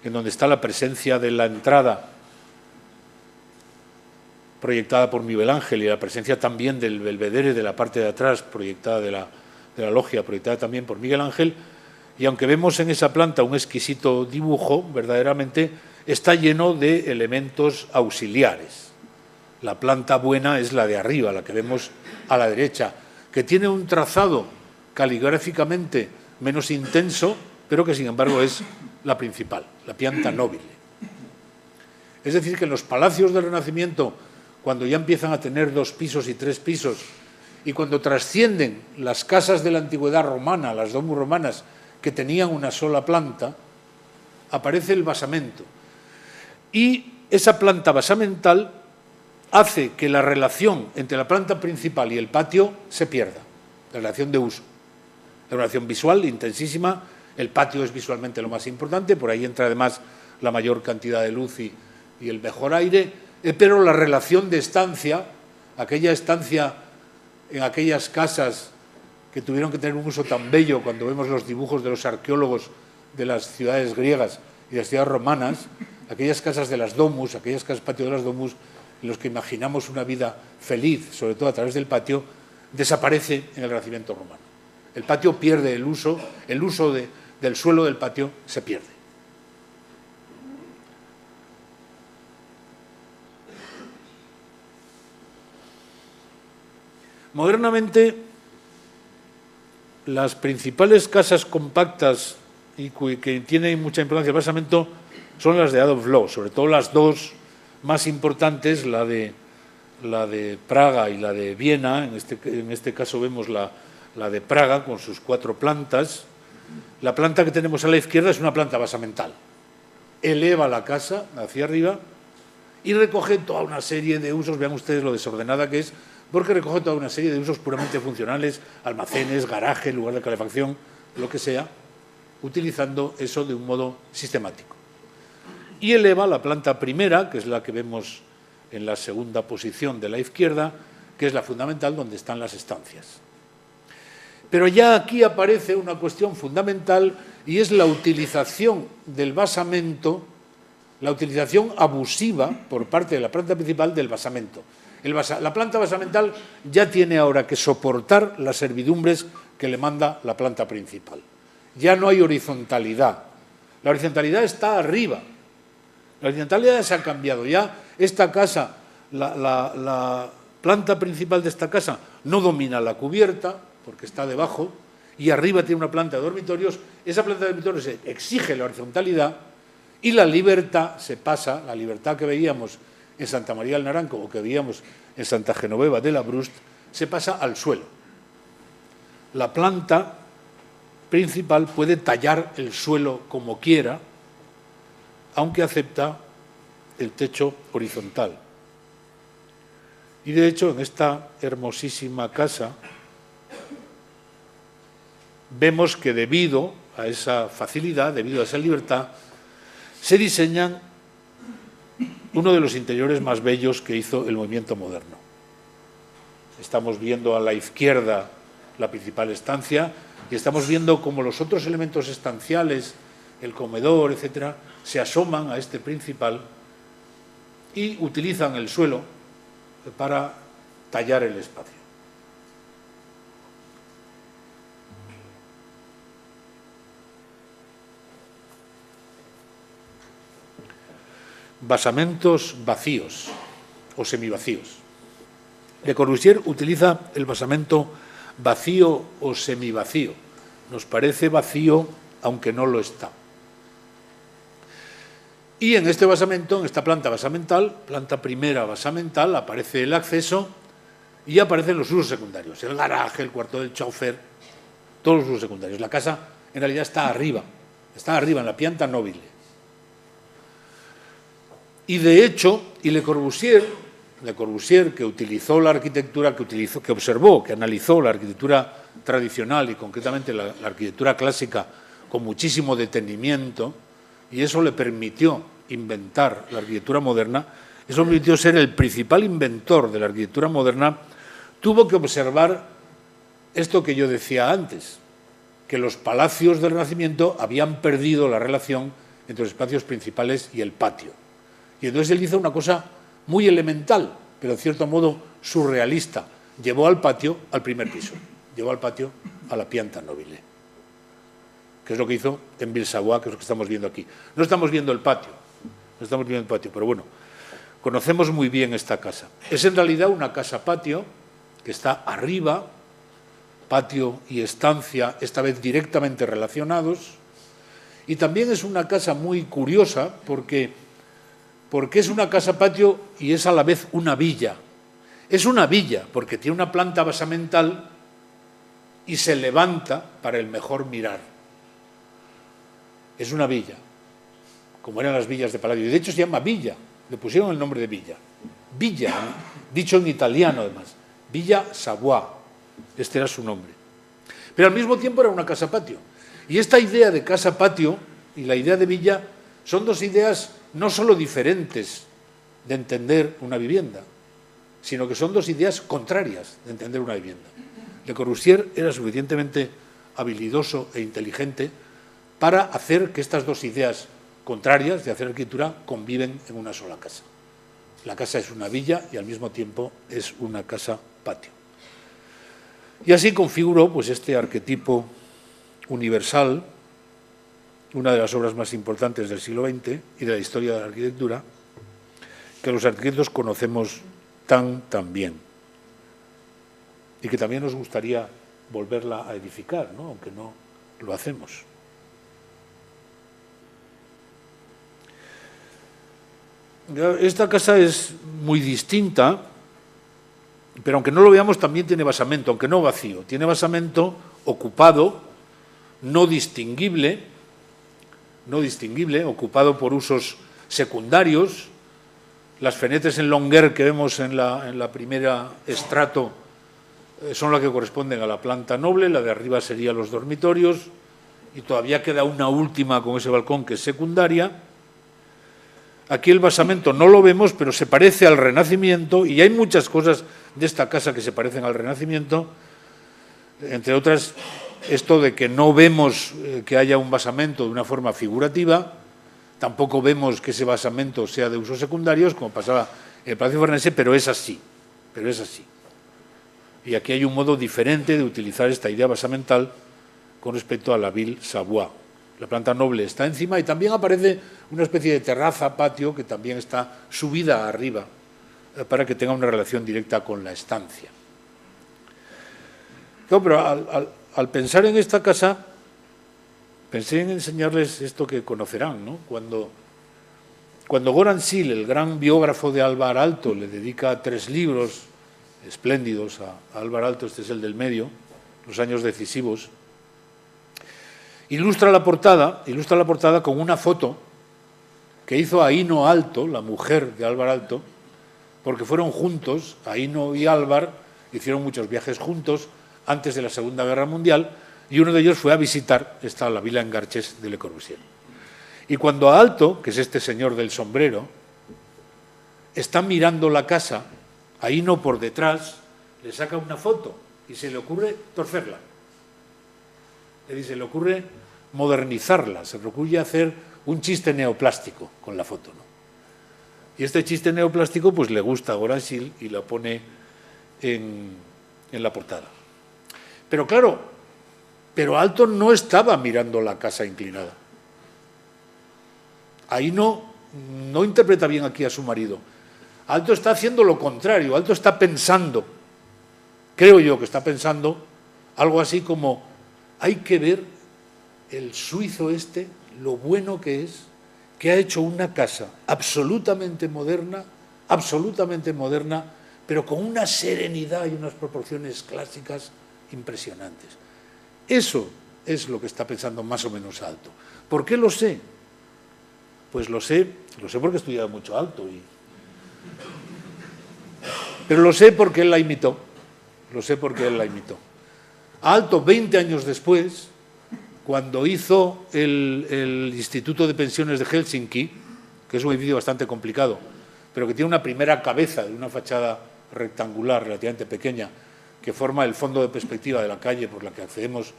en donde está la presencia de la entrada proyectada por Miguel Ángel y la presencia también del belvedere de la parte de atrás, proyectada de la logia, proyectada también por Miguel Ángel. Y aunque vemos en esa planta un exquisito dibujo, verdaderamente está lleno de elementos auxiliares. La planta buena es la de arriba, la que vemos a la derecha, que tiene un trazado caligráficamente menos intenso, pero que sin embargo es la principal, la pianta nobile. Es decir, que en los palacios del Renacimiento, cuando ya empiezan a tener 2 pisos y 3 pisos, y cuando trascienden las casas de la antigüedad romana, las domus romanas, que tenían una sola planta, aparece el basamento. Y esa planta basamental hace que la relación entre la planta principal y el patio se pierda, la relación de uso. La relación visual intensísima, el patio es visualmente lo más importante, por ahí entra además la mayor cantidad de luz y el mejor aire, pero la relación de estancia, aquella estancia en aquellas casas que tuvieron que tener un uso tan bello cuando vemos los dibujos de los arqueólogos de las ciudades griegas y de las ciudades romanas, aquellas casas de las domus, aquellas casas patio de las domus, en los que imaginamos una vida feliz, sobre todo a través del patio, desaparece en el Renacimiento romano. El patio pierde el uso del suelo del patio se pierde. Modernamente, las principales casas compactas y que tienen mucha importancia el basamento son las de Adolf Loos, sobre todo las dos más importantes, la de Praga y la de Viena. En este caso vemos la de Praga con sus 4 plantas. La planta que tenemos a la izquierda es una planta basamental. Eleva la casa hacia arriba y recoge toda una serie de usos. Vean ustedes lo desordenada que es, porque recoge toda una serie de usos puramente funcionales, almacenes, garaje, lugar de calefacción, lo que sea, utilizando eso de un modo sistemático. Y eleva la planta primera, que es la que vemos en la segunda posición de la izquierda, que es la fundamental, donde están las estancias. Pero ya aquí aparece una cuestión fundamental y es la utilización del basamento, la utilización abusiva por parte de la planta principal del basamento. La planta basamental ya tiene ahora que soportar las servidumbres que le manda la planta principal. Ya no hay horizontalidad. La horizontalidad está arriba. La horizontalidad se ha cambiado. Ya esta casa, la planta principal de esta casa no domina la cubierta, porque está debajo, y arriba tiene una planta de dormitorios. Esa planta de dormitorios exige la horizontalidad y la libertad se pasa, la libertad que veíamos en Santa María del Naranco o que veíamos en Santa Genoveva de la Brust, se pasa al suelo. La planta principal puede tallar el suelo como quiera, aunque acepta el techo horizontal. Y de hecho, en esta hermosísima casa, vemos que debido a esa facilidad, debido a esa libertad, se diseñan uno de los interiores más bellos que hizo el movimiento moderno. Estamos viendo a la izquierda la principal estancia y estamos viendo cómo los otros elementos estanciales, el comedor, etcétera, se asoman a este principal y utilizan el suelo para tallar el espacio. Basamentos vacíos o semivacíos. Le Corbusier utiliza el basamento vacío o semivacío. Nos parece vacío, aunque no lo está. Y en este basamento, en esta planta basamental, planta primera basamental, aparece el acceso y aparecen los usos secundarios. El garaje, el cuarto del chofer, todos los usos secundarios. La casa en realidad está arriba en la pianta nobile. Y de hecho, Le Corbusier, que utilizó la arquitectura, que observó, que analizó la arquitectura tradicional y concretamente la arquitectura clásica con muchísimo detenimiento, y eso le permitió inventar la arquitectura moderna, eso le permitió ser el principal inventor de la arquitectura moderna, tuvo que observar esto que yo decía antes, que los palacios del Renacimiento habían perdido la relación entre los espacios principales y el patio. Y entonces él hizo una cosa muy elemental, pero en cierto modo surrealista. Llevó al patio al primer piso, llevó al patio a la pianta nobile, que es lo que hizo en Ville-Savoie, que es lo que estamos viendo aquí. No estamos viendo el patio, pero bueno, conocemos muy bien esta casa. Es en realidad una casa-patio que está arriba, patio y estancia, esta vez directamente relacionados, y también es una casa muy curiosa porque es una casa-patio y es a la vez una villa. Es una villa porque tiene una planta basamental y se levanta para el mejor mirar. Es una villa, como eran las villas de Palladio. Y de hecho se llama villa, le pusieron el nombre de villa. Villa, dicho en italiano además, Villa Savoie, este era su nombre. Pero al mismo tiempo era una casa-patio. Y esta idea de casa-patio y la idea de villa son dos ideas no solo diferentes de entender una vivienda, sino que son dos ideas contrarias de entender una vivienda. Le Corbusier era suficientemente habilidoso e inteligente para hacer que estas dos ideas contrarias de hacer arquitectura conviven en una sola casa. La casa es una villa y al mismo tiempo es una casa-patio. Y así configuró pues, este arquetipo universal, una de las obras más importantes del siglo XX y de la historia de la arquitectura, que los arquitectos conocemos tan bien y que también nos gustaría volverla a edificar, ¿no? Aunque no lo hacemos. Esta casa es muy distinta, pero aunque no lo veamos también tiene basamento, aunque no vacío, tiene basamento ocupado, no distinguible, ocupado por usos secundarios. Las fenetres en longueur que vemos en la primera estrato son las que corresponden a la planta noble, la de arriba serían los dormitorios, y todavía queda una última con ese balcón que es secundaria. Aquí el basamento no lo vemos, pero se parece al Renacimiento, y hay muchas cosas de esta casa que se parecen al Renacimiento, entre otras esto de que no vemos que haya un basamento de una forma figurativa, tampoco vemos que ese basamento sea de usos secundarios, como pasaba en el Palacio Farnese, pero es así. Y aquí hay un modo diferente de utilizar esta idea basamental con respecto a la Ville-Savoie. La planta noble está encima y también aparece una especie de terraza, patio, que también está subida arriba para que tenga una relación directa con la estancia. No, pero al pensar en esta casa, pensé en enseñarles esto que conocerán, ¿no? Cuando Goran Seal, el gran biógrafo de Alvar Aalto, le dedica 3 libros espléndidos a Alvar Aalto, este es el del medio, Los años decisivos, ilustra la portada con una foto que hizo Aino Aalto, la mujer de Alvar Aalto, porque fueron juntos, Aino y Alvar hicieron muchos viajes juntos antes de la Segunda Guerra Mundial, y uno de ellos fue a visitar la Villa en Garches de Le Corbusier. Y cuando Aalto, que es este señor del sombrero, está mirando la casa, ahí no por detrás, le saca una foto y se le ocurre torcerla. Se le ocurre modernizarla, se le ocurre hacer un chiste neoplástico con la foto, ¿no? Y este chiste neoplástico pues le gusta a Goran Schill y la pone en la portada. Pero claro, Aalto no estaba mirando la casa inclinada. Ahí no interpreta bien aquí a su marido. Aalto está haciendo lo contrario, Aalto está pensando, creo yo que está pensando algo así como: hay que ver el suizo este, lo bueno que es, que ha hecho una casa absolutamente moderna, pero con una serenidad y unas proporciones clásicas impresionantes. Eso es lo que está pensando más o menos Aalto. ¿Por qué lo sé? Pues lo sé porque he estudiado mucho Aalto, pero lo sé porque él la imitó. Aalto, 20 años después, cuando hizo el Instituto de Pensiones de Helsinki, que es un edificio bastante complicado, pero que tiene una primera cabeza de una fachada rectangular relativamente pequeña, que forma el fondo de perspectiva de la calle por la que accedemos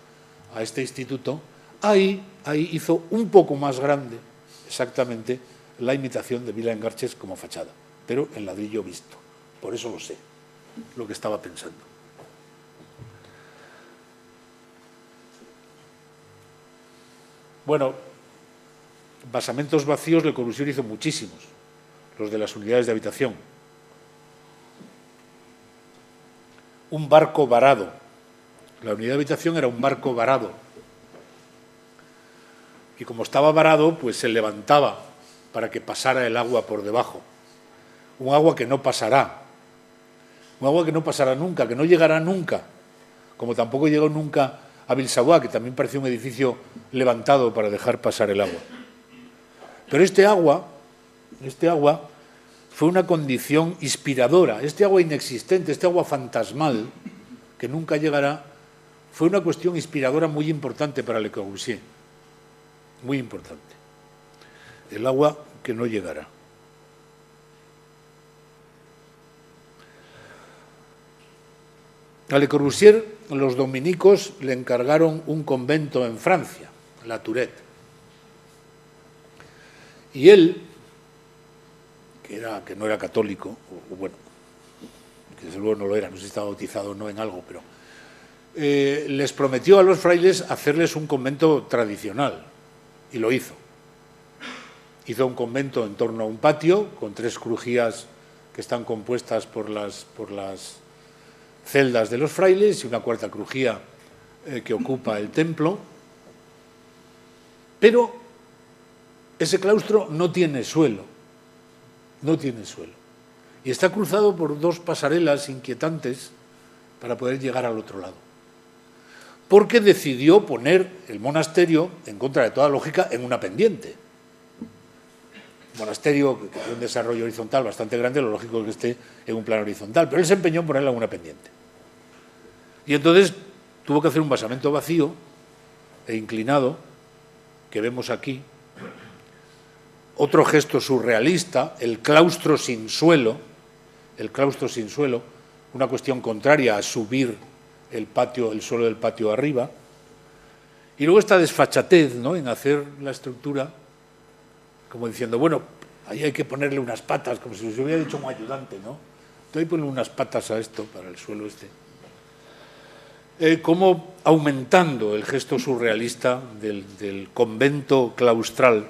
a este instituto, ahí hizo un poco más grande, exactamente, la imitación de Villa en Garches como fachada, pero en ladrillo visto. Por eso lo sé, lo que estaba pensando. Bueno, basamentos vacíos Le Corbusier hizo muchísimos, los de las unidades de habitación. Un barco varado. La unidad de habitación era un barco varado. Y como estaba varado, pues se levantaba para que pasara el agua por debajo. Un agua que no pasará. Un agua que no pasará nunca, que no llegará nunca. Como tampoco llegó nunca a Villesaubois, que también parecía un edificio levantado para dejar pasar el agua. Pero este agua fue una condición inspiradora. Este agua inexistente, este agua fantasmal, que nunca llegará, fue una cuestión inspiradora muy importante para Le Corbusier. Muy importante. El agua que no llegará. A Le Corbusier, los dominicos le encargaron un convento en Francia, La Tourette. Y él, que no era católico, o bueno, que desde luego no lo era, no sé si estaba bautizado o no en algo, pero les prometió a los frailes hacerles un convento tradicional, y lo hizo. Hizo un convento en torno a un patio, con 3 crujías que están compuestas por las celdas de los frailes y una 4ª crujía que ocupa el templo. Pero ese claustro no tiene suelo. Y está cruzado por 2 pasarelas inquietantes para poder llegar al otro lado. Porque decidió poner el monasterio, en contra de toda lógica, en una pendiente. Un monasterio que tiene un desarrollo horizontal bastante grande, lo lógico es que esté en un plano horizontal, pero él se empeñó en ponerla en una pendiente. Y entonces tuvo que hacer un basamento vacío e inclinado, que vemos aquí. Otro gesto surrealista, el claustro sin suelo, una cuestión contraria a subir el suelo del patio arriba. Y luego esta desfachatez, ¿no?, en hacer la estructura, como diciendo, bueno, ahí hay que ponerle unas patas, como si se hubiera dicho un ayudante, ¿no? Entonces hay que ponerle unas patas a esto, para el suelo este. Como aumentando el gesto surrealista del convento claustral,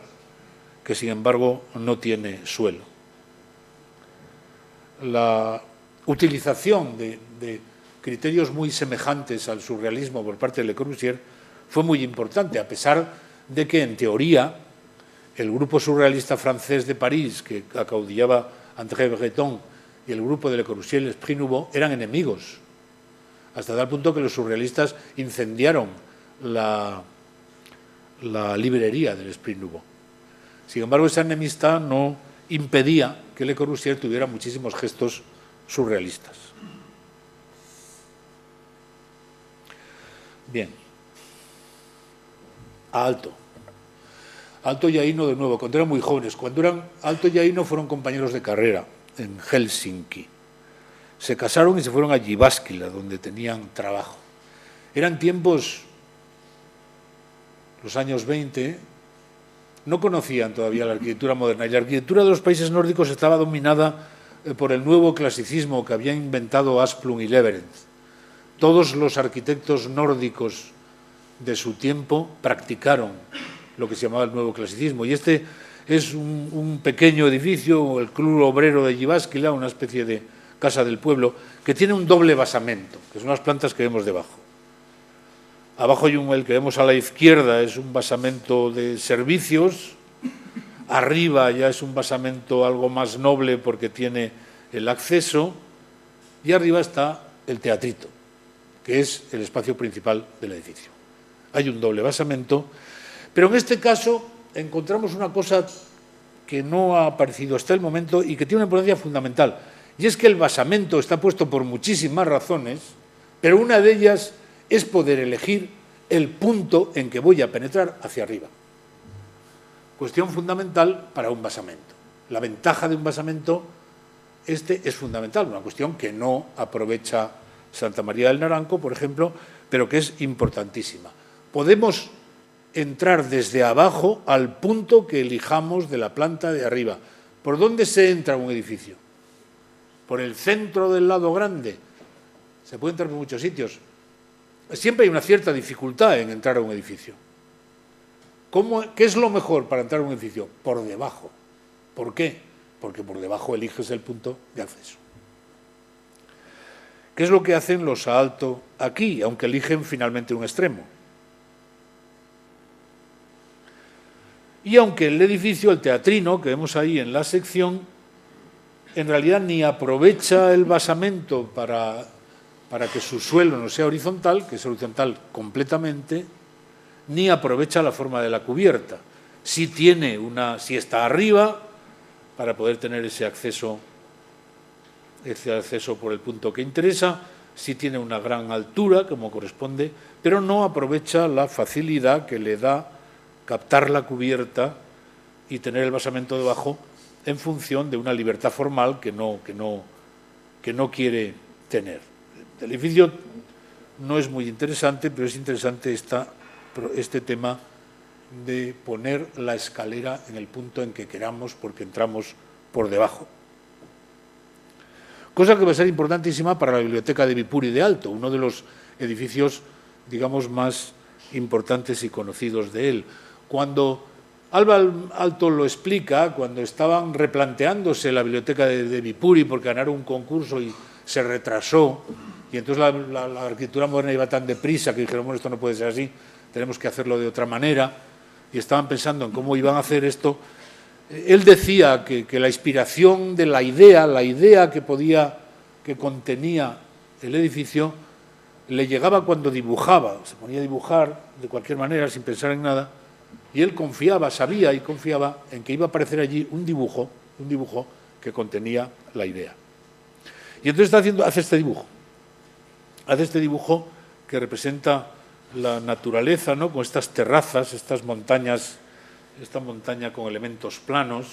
que sin embargo no tiene suelo. La utilización de criterios muy semejantes al surrealismo por parte de Le Corbusier fue muy importante, a pesar de que, en teoría, el grupo surrealista francés de París, que acaudillaba André Breton, y el grupo de Le Corbusier, l'Esprit Nouveau, eran enemigos, hasta tal punto que los surrealistas incendiaron la librería del Esprit Nouveau. Sin embargo, esa enemistad no impedía que Le Corbusier tuviera muchísimos gestos surrealistas. Bien. a Alto. Alto y Aino, de nuevo, cuando eran muy jóvenes. Cuando eran Alto y Aino fueron compañeros de carrera en Helsinki. Se casaron y se fueron a Jyväskylä, donde tenían trabajo. Eran tiempos, los años 20, no conocían todavía la arquitectura moderna. Y la arquitectura de los países nórdicos estaba dominada por el nuevo clasicismo que habían inventado Asplund y Leverentz. Todos los arquitectos nórdicos de su tiempo practicaron lo que se llamaba el nuevo clasicismo. Y este es un pequeño edificio, el Club Obrero de Jyväskylä, una especie de casa del pueblo, que tiene un doble basamento, que son las plantas que vemos debajo. Abajo hay el que vemos a la izquierda, es un basamento de servicios. Arriba ya es un basamento algo más noble porque tiene el acceso. Y arriba está el teatrito, que es el espacio principal del edificio. Hay un doble basamento, pero en este caso encontramos una cosa que no ha aparecido hasta el momento y que tiene una importancia fundamental, y es que el basamento está puesto por muchísimas razones, pero una de ellas es poder elegir el punto en que voy a penetrar hacia arriba. Cuestión fundamental para un basamento. La ventaja de un basamento es fundamental, una cuestión que no aprovecha Santa María del Naranco, por ejemplo, pero que es importantísima. Podemos entrar desde abajo al punto que elijamos de la planta de arriba. ¿Por dónde se entra a un edificio? ¿Por el centro del lado grande? Se puede entrar por muchos sitios. Siempre hay una cierta dificultad en entrar a un edificio. ¿Qué es lo mejor para entrar a un edificio? Por debajo. ¿Por qué? Porque por debajo eliges el punto de acceso. ¿Qué es lo que hacen los a Alto aquí, aunque eligen finalmente un extremo? Y aunque el edificio, el teatrino, que vemos ahí en la sección, en realidad ni aprovecha el basamento para que su suelo no sea horizontal, que es horizontal completamente, ni aprovecha la forma de la cubierta. Sí está arriba para poder tener ese acceso por el punto que interesa, sí tiene una gran altura, como corresponde, pero no aprovecha la facilidad que le da captar la cubierta y tener el basamento debajo en función de una libertad formal que no quiere tener. El edificio no es muy interesante, pero es interesante este tema de poner la escalera en el punto en que queramos porque entramos por debajo. Cosa que va a ser importantísima para la Biblioteca de Viipuri de Alto, uno de los edificios, digamos, más importantes y conocidos de él. Cuando Alba Aalto lo explica, cuando estaban replanteándose la Biblioteca de Viipuri porque ganaron un concurso y se retrasó, y entonces la arquitectura moderna iba tan deprisa que dijeron, bueno, esto no puede ser así, tenemos que hacerlo de otra manera, y estaban pensando en cómo iban a hacer esto. Él decía que la inspiración de la idea que contenía el edificio, le llegaba cuando dibujaba, se ponía a dibujar de cualquier manera, sin pensar en nada, y él sabía y confiaba en que iba a aparecer allí un dibujo que contenía la idea. Y entonces hace este dibujo que representa la naturaleza, ¿no? Con estas terrazas, estas montañas, esta montaña con elementos planos,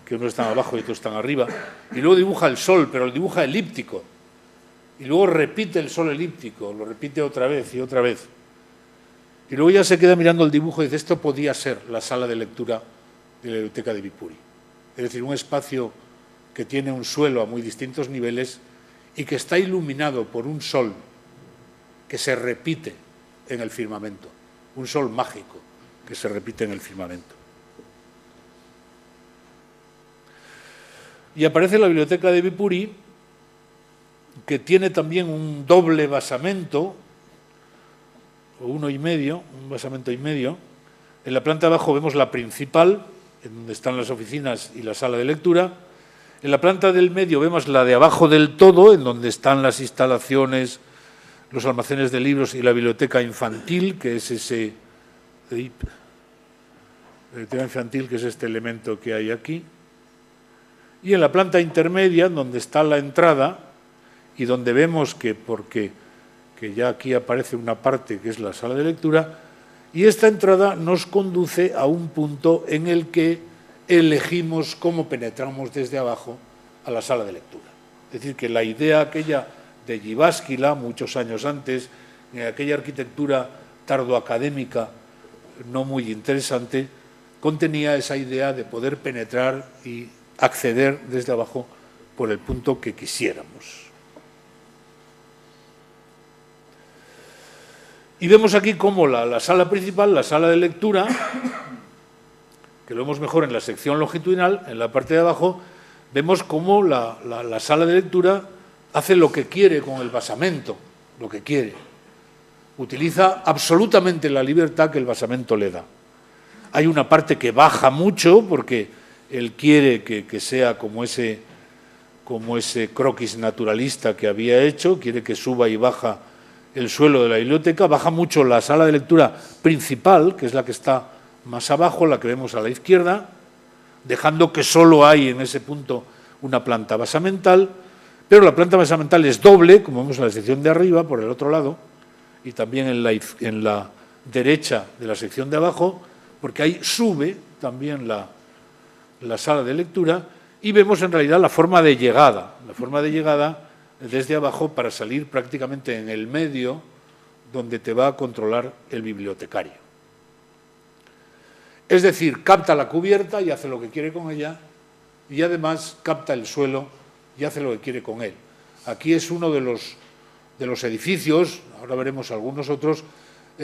que unos están abajo y otros están arriba, y luego dibuja el sol, pero lo dibuja elíptico, y luego repite el sol elíptico, lo repite otra vez y otra vez. Y luego ya se queda mirando el dibujo y dice, esto podía ser la sala de lectura de la Biblioteca de Viipuri. Es decir, un espacio que tiene un suelo a muy distintos niveles y que está iluminado por un sol que se repite en el firmamento, un sol mágico que se repite en el firmamento. Y aparece la Biblioteca de Viipuri, que tiene también un doble basamento, o un basamento y medio. En la planta de abajo vemos la principal, en donde están las oficinas y la sala de lectura. En la planta del medio vemos la de abajo del todo, en donde están las instalaciones, los almacenes de libros y la biblioteca infantil, que es este elemento que hay aquí. Y en la planta intermedia, donde está la entrada, y donde vemos que ya aquí aparece una parte que es la sala de lectura, Y esta entrada nos conduce a un punto en el que elegimos cómo penetramos desde abajo a la sala de lectura. Es decir, que la idea aquella de Jyväskylä, muchos años antes, en aquella arquitectura tardoacadémica no muy interesante, contenía esa idea de poder penetrar y acceder desde abajo por el punto que quisiéramos. Y vemos aquí cómo la sala principal, la sala de lectura, que lo vemos mejor en la sección longitudinal, en la parte de abajo, vemos cómo la sala de lectura hace lo que quiere con el basamento, lo que quiere. Utiliza absolutamente la libertad que el basamento le da. Hay una parte que baja mucho, porque él quiere que sea como ese croquis naturalista que había hecho, quiere que suba y baja el suelo de la biblioteca, baja mucho la sala de lectura principal, que es la que está más abajo, la que vemos a la izquierda, dejando que solo hay en ese punto una planta basamental, pero la planta basamental es doble, como vemos en la sección de arriba, por el otro lado, y también en la derecha de la sección de abajo, porque ahí sube también la sala de lectura, y vemos en realidad la forma de llegada desde abajo para salir prácticamente en el medio donde te va a controlar el bibliotecario. Es decir, capta la cubierta y hace lo que quiere con ella, y además capta el suelo y hace lo que quiere con él. Aquí es uno de los edificios, ahora veremos algunos otros,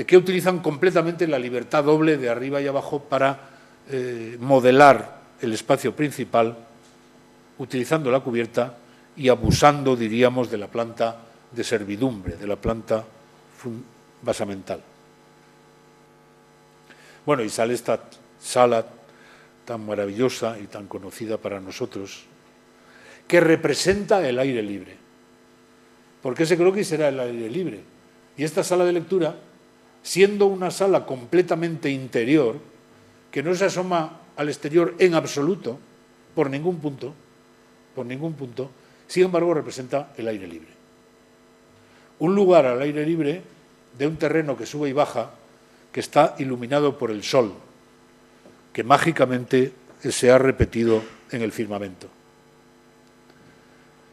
que utilizan completamente la libertad doble de arriba y abajo para modelar el espacio principal, utilizando la cubierta y abusando, diríamos, de la planta de servidumbre, de la planta basamental. Bueno, y sale esta sala tan maravillosa y tan conocida para nosotros, que representa el aire libre. Porque ese croquis será el aire libre. Y esta sala de lectura, siendo una sala completamente interior, que no se asoma al exterior en absoluto, por ningún punto, sin embargo representa el aire libre. Un lugar al aire libre de un terreno que sube y baja, que está iluminado por el sol, que mágicamente se ha repetido en el firmamento.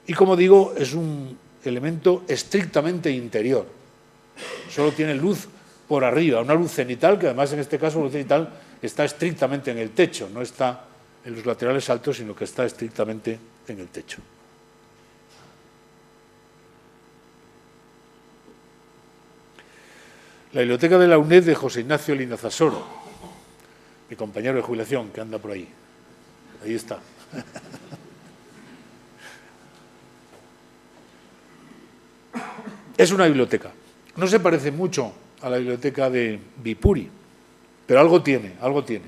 Y como digo, es un elemento estrictamente interior. Solo tiene luz por arriba, una luz cenital, que además en este caso la luz cenital está estrictamente en el techo, no está en los laterales altos, sino que está estrictamente en el techo. La biblioteca de la UNED de José Ignacio Linazasoro, mi compañero de jubilación que anda por ahí. Ahí está. Es una biblioteca. No se parece mucho a la biblioteca de Viipuri, pero algo tiene, algo tiene.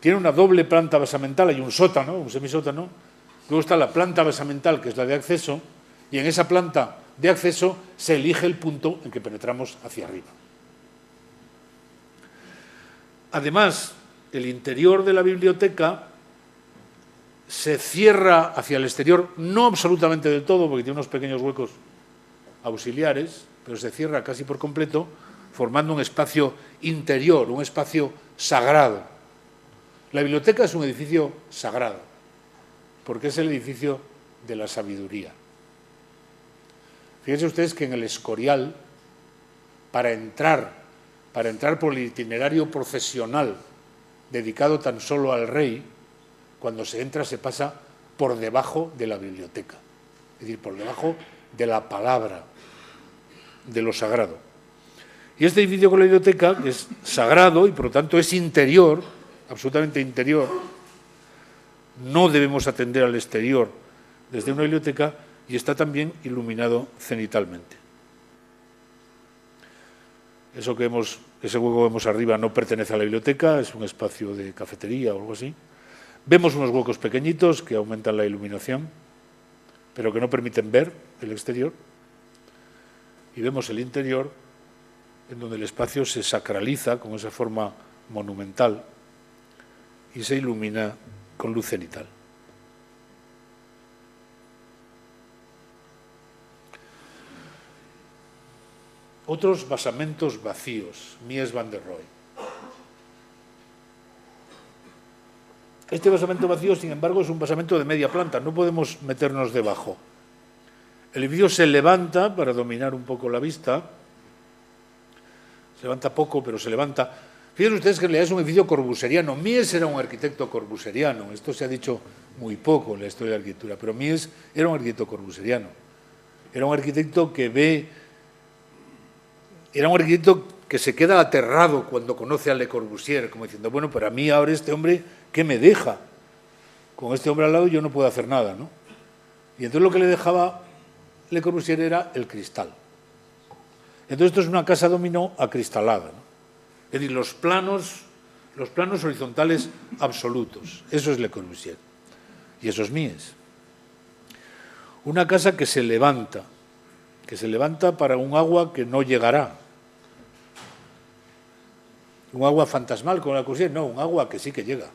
Tiene una doble planta basamental, hay un sótano, un semisótano, luego está la planta basamental, que es la de acceso, y en esa planta de acceso se elige el punto en que penetramos hacia arriba. Además, el interior de la biblioteca se cierra hacia el exterior, no absolutamente del todo, porque tiene unos pequeños huecos auxiliares, pero se cierra casi por completo, formando un espacio interior, un espacio sagrado. La biblioteca es un edificio sagrado, porque es el edificio de la sabiduría. Fíjense ustedes que en el Escorial, para entrar por el itinerario procesional dedicado tan solo al rey, cuando se entra se pasa por debajo de la biblioteca, es decir, por debajo de la palabra, de lo sagrado. Y este edificio con la biblioteca es sagrado y por lo tanto es interior, absolutamente interior. No debemos atender al exterior desde una biblioteca y está también iluminado cenitalmente. Ese hueco que vemos arriba no pertenece a la biblioteca, es un espacio de cafetería o algo así. Vemos unos huecos pequeñitos que aumentan la iluminación, pero que no permiten ver el exterior. Y vemos el interior, en donde el espacio se sacraliza con esa forma monumental y se ilumina con luz cenital. Otros basamentos vacíos, Mies van der Rohe. Este basamento vacío, sin embargo, es un basamento de media planta, no podemos meternos debajo. El edificio se levanta para dominar un poco la vista, se levanta poco, pero se levanta. Fíjense ustedes que en realidad es un edificio corbuseriano. Mies era un arquitecto corbuseriano, esto se ha dicho muy poco en la historia de la arquitectura, pero Mies era un arquitecto corbuseriano. Era un arquitecto que era un arquitecto que se queda aterrado cuando conoce a Le Corbusier, como diciendo, bueno, para mí ahora este hombre, ¿qué me deja? Con este hombre al lado yo no puedo hacer nada, ¿no? Y entonces lo que le dejaba Le Corbusier era el cristal. Entonces esto es una casa dominó acristalada, ¿no? Es decir, los planos horizontales absolutos. Eso es Le Corbusier. Y eso es Mies. Una casa que se levanta para un agua que no llegará. Un agua fantasmal como Le Corbusier, no, un agua que sí que llega.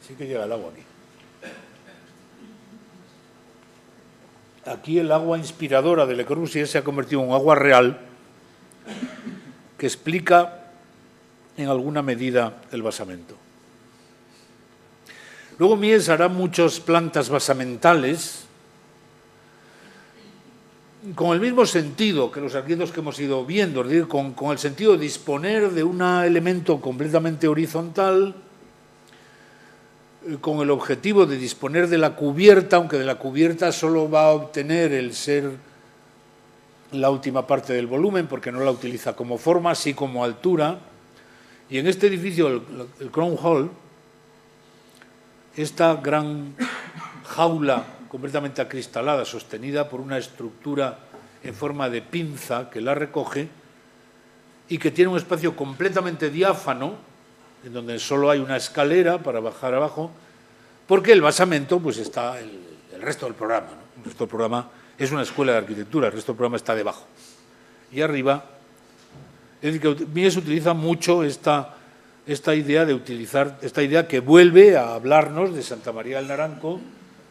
Sí que llega el agua aquí. Aquí el agua inspiradora de Le Corbusier se ha convertido en un agua real que explica en alguna medida el basamento. Luego Mies hará muchas plantas basamentales con el mismo sentido que los arquitectos que hemos ido viendo, es decir, con el sentido de disponer de un elemento completamente horizontal, con el objetivo de disponer de la cubierta, aunque de la cubierta solo va a obtener el ser la última parte del volumen, porque no la utiliza como forma, sí como altura. Y en este edificio, el Crown Hall, esta gran jaula completamente acristalada, sostenida por una estructura en forma de pinza que la recoge y que tiene un espacio completamente diáfano, en donde solo hay una escalera para bajar abajo, porque el basamento pues está el resto del programa, ¿no? El resto del programa es una escuela de arquitectura, el resto del programa está debajo. Y arriba, es decir, que Mies utiliza mucho esta idea que vuelve a hablarnos de Santa María del Naranco,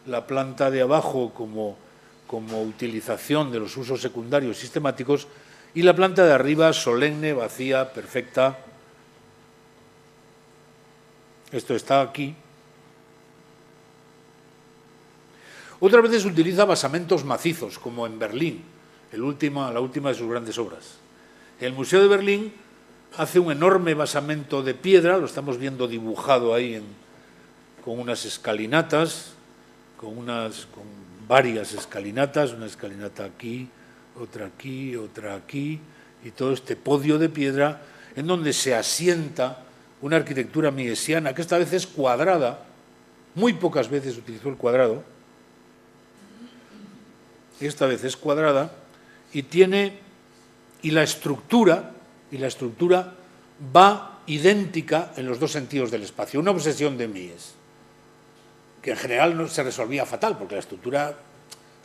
la planta de abajo como utilización de los usos secundarios sistemáticos y la planta de arriba solemne, vacía, perfecta. Esto está aquí. Otras veces utiliza basamentos macizos, como en Berlín, la última de sus grandes obras. El Museo de Berlín hace un enorme basamento de piedra, lo estamos viendo dibujado ahí con unas escalinatas, con varias escalinatas, una escalinata aquí, otra aquí, y todo este podio de piedra en donde se asienta una arquitectura miesiana que esta vez es cuadrada, muy pocas veces utilizó el cuadrado, esta vez es cuadrada, y la estructura va idéntica en los dos sentidos del espacio, una obsesión de Mies, que en general no se resolvía fatal, porque la estructura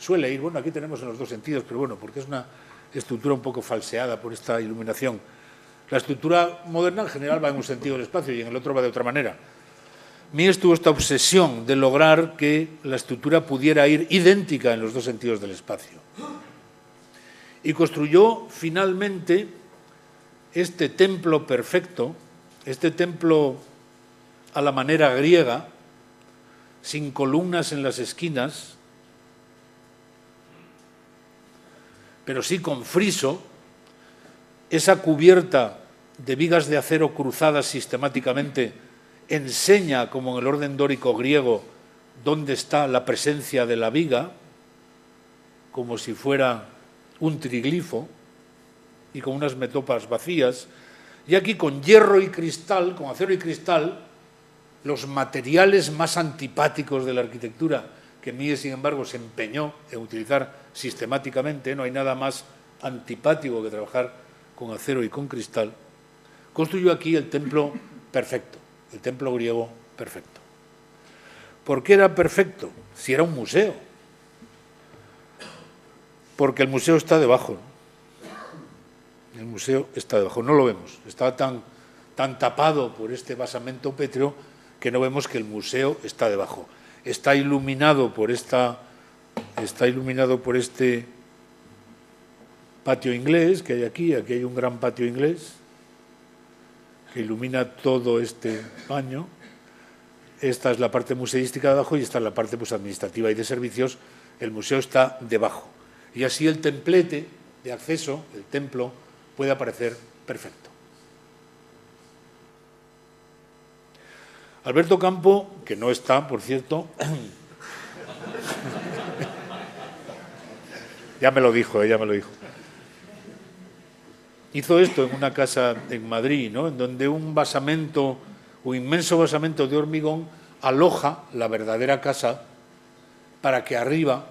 suele ir, bueno, aquí tenemos en los dos sentidos, pero bueno, porque es una estructura un poco falseada por esta iluminación. La estructura moderna en general va en un sentido del espacio y en el otro va de otra manera. Mies tuvo esta obsesión de lograr que la estructura pudiera ir idéntica en los dos sentidos del espacio. Y construyó finalmente este templo perfecto, este templo a la manera griega, sin columnas en las esquinas, pero sí con friso, esa cubierta de vigas de acero cruzadas sistemáticamente enseña, como en el orden dórico griego, dónde está la presencia de la viga, como si fuera un triglifo, y con unas metopas vacías, y aquí con hierro y cristal, con acero y cristal, los materiales más antipáticos de la arquitectura, que Mies, sin embargo, se empeñó en utilizar sistemáticamente, no hay nada más antipático que trabajar con acero y con cristal, construyó aquí el templo perfecto, el templo griego perfecto. ¿Por qué era perfecto? Si era un museo. Porque el museo está debajo. El museo está debajo, no lo vemos. Está tan tapado por este basamento pétreo que no vemos que el museo está debajo. Está iluminado por este patio inglés que hay aquí hay un gran patio inglés, que ilumina todo este paño. Esta es la parte museística de abajo y esta es la parte pues, administrativa y de servicios. El museo está debajo. Y así el templete de acceso, el templo, puede aparecer perfecto. Alberto Campo, que no está, por cierto, ya me lo dijo, hizo esto en una casa en Madrid, ¿no? En donde un inmenso basamento de hormigón aloja la verdadera casa para que arriba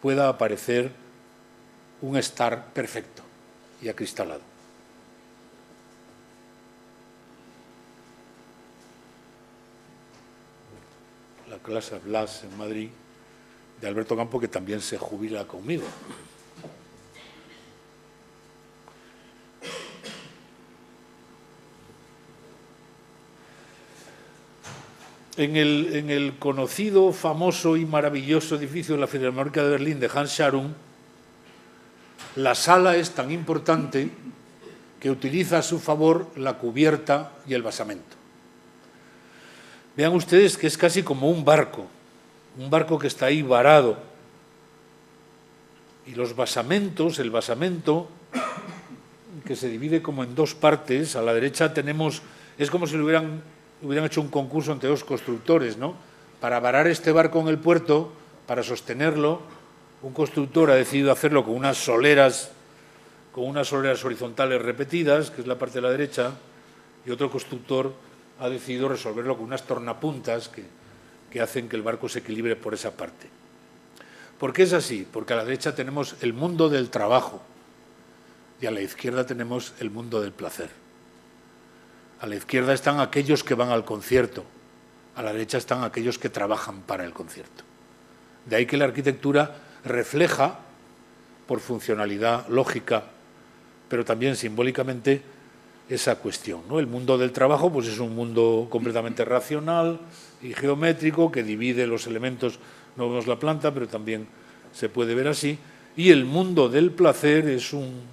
pueda aparecer un estar perfecto y acristalado. La Casa Blas en Madrid de Alberto Campo, que también se jubila conmigo. En el conocido, famoso y maravilloso edificio de la Filarmónica de Berlín de Hans Scharoun, la sala es tan importante que utiliza a su favor la cubierta y el basamento. Vean ustedes que es casi como un barco que está ahí varado. Y los basamentos, el basamento, que se divide como en dos partes, a la derecha tenemos, es como si hubieran hecho un concurso entre dos constructores, ¿no? Para varar este barco en el puerto, para sostenerlo, un constructor ha decidido hacerlo con unas soleras horizontales repetidas, que es la parte de la derecha, y otro constructor ha decidido resolverlo con unas tornapuntas que hacen que el barco se equilibre por esa parte. ¿Por qué es así? Porque a la derecha tenemos el mundo del trabajo y a la izquierda tenemos el mundo del placer. A la izquierda están aquellos que van al concierto, a la derecha están aquellos que trabajan para el concierto. De ahí que la arquitectura refleja, por funcionalidad lógica, pero también simbólicamente, esa cuestión, ¿no? El mundo del trabajo pues es un mundo completamente racional y geométrico que divide los elementos, no vemos la planta, pero también se puede ver así, y el mundo del placer es un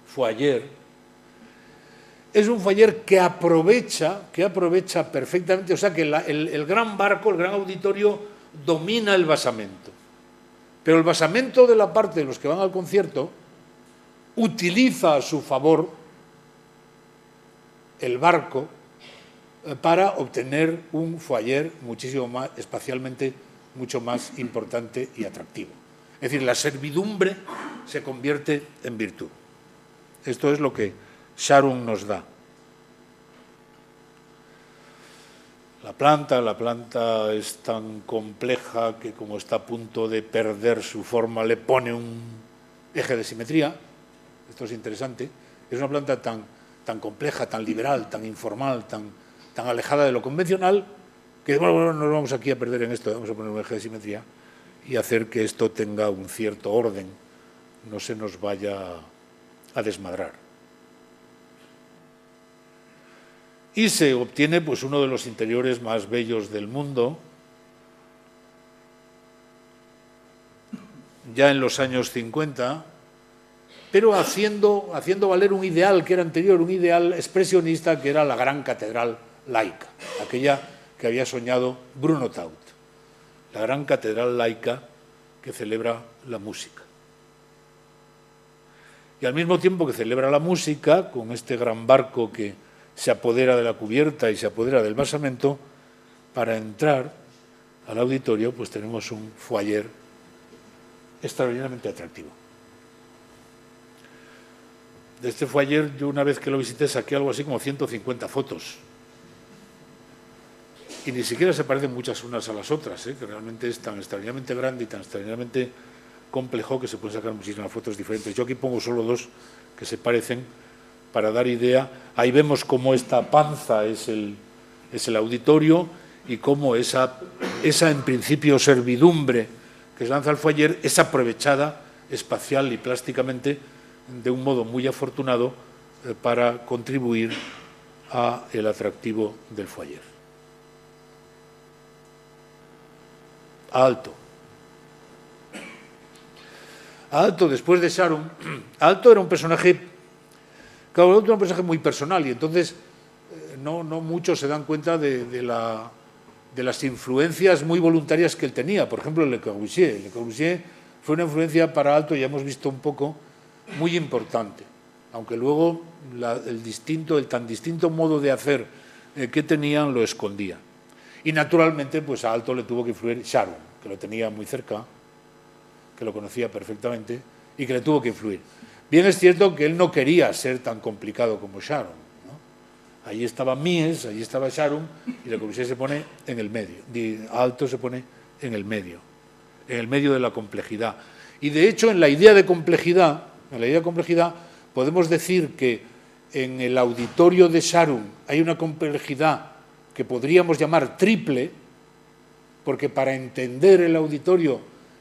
foyer. Es un foyer que aprovecha perfectamente, o sea que el gran barco, el gran auditorio, domina el basamento. Pero el basamento de la parte de los que van al concierto utiliza a su favor el barco para obtener un foyer muchísimo más, espacialmente mucho más importante y atractivo. Es decir, la servidumbre se convierte en virtud. Esto es lo que Scharoun nos da. La planta es tan compleja que, como está a punto de perder su forma, le pone un eje de simetría. Esto es interesante. Es una planta tan compleja, tan liberal, tan informal, tan alejada de lo convencional, que bueno, no nos vamos aquí a perder en esto, vamos a poner un eje de simetría y hacer que esto tenga un cierto orden, no se nos vaya a desmadrar. Y se obtiene pues uno de los interiores más bellos del mundo, ya en los años 50, pero haciendo valer un ideal que era anterior, un ideal expresionista, que era la gran catedral laica, aquella que había soñado Bruno Taut, la gran catedral laica que celebra la música. Y al mismo tiempo que celebra la música, con este gran barco que se apodera de la cubierta y se apodera del basamento, para entrar al auditorio pues tenemos un foyer extraordinariamente atractivo. De este foyer, yo una vez que lo visité saqué algo así como 150 fotos. Y ni siquiera se parecen muchas unas a las otras, que realmente es tan extraordinariamente grande y tan extraordinariamente complejo que se pueden sacar muchísimas fotos diferentes. Yo aquí pongo solo dos que se parecen para dar idea. Ahí vemos cómo esta panza es el auditorio y cómo esa en principio servidumbre que se lanza al foyer es aprovechada espacial y plásticamente de un modo muy afortunado para contribuir a el atractivo del foyer. Aalto, después de Scharoun, Aalto era un personaje, claro, era un personaje muy personal y entonces no muchos se dan cuenta de las influencias muy voluntarias que él tenía. Por ejemplo, Le Corbusier. Le Corbusier fue una influencia para Aalto, ya hemos visto un poco, muy importante. Aunque luego el tan distinto modo de hacer que tenían lo escondía. Y naturalmente, pues a Aalto le tuvo que influir Sharon, que lo tenía muy cerca, que lo conocía perfectamente y que le tuvo que influir. Bien es cierto que él no quería ser tan complicado como Sharon, ¿no? Allí estaba Mies, allí estaba Sharon, y Le Corbusier se pone en el medio. Aalto se pone en el medio de la complejidad. Y de hecho, en la idea de complejidad, podemos decir que en el auditorio de Sharon hay una complejidad que podríamos llamar triple, porque para entender el auditorio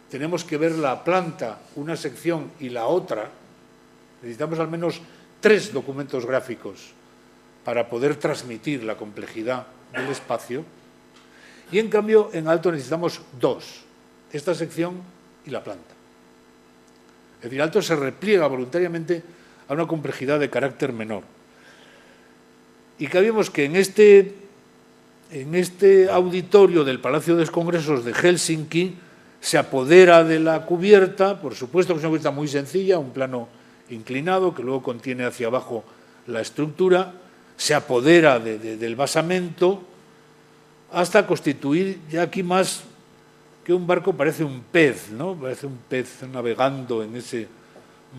tenemos que ver la planta, una sección y la otra. Necesitamos al menos 3 documentos gráficos para poder transmitir la complejidad del espacio. Y en cambio, en Aalto necesitamos 2, esta sección y la planta. Es decir, Aalto se repliega voluntariamente a una complejidad de carácter menor. Y sabíamos que en este auditorio del Palacio de Congresos de Helsinki se apodera de la cubierta, por supuesto que es una cubierta muy sencilla, un plano inclinado que luego contiene hacia abajo la estructura, se apodera del basamento hasta constituir ya aquí más que un barco, parece un pez, ¿no? Parece un pez navegando en ese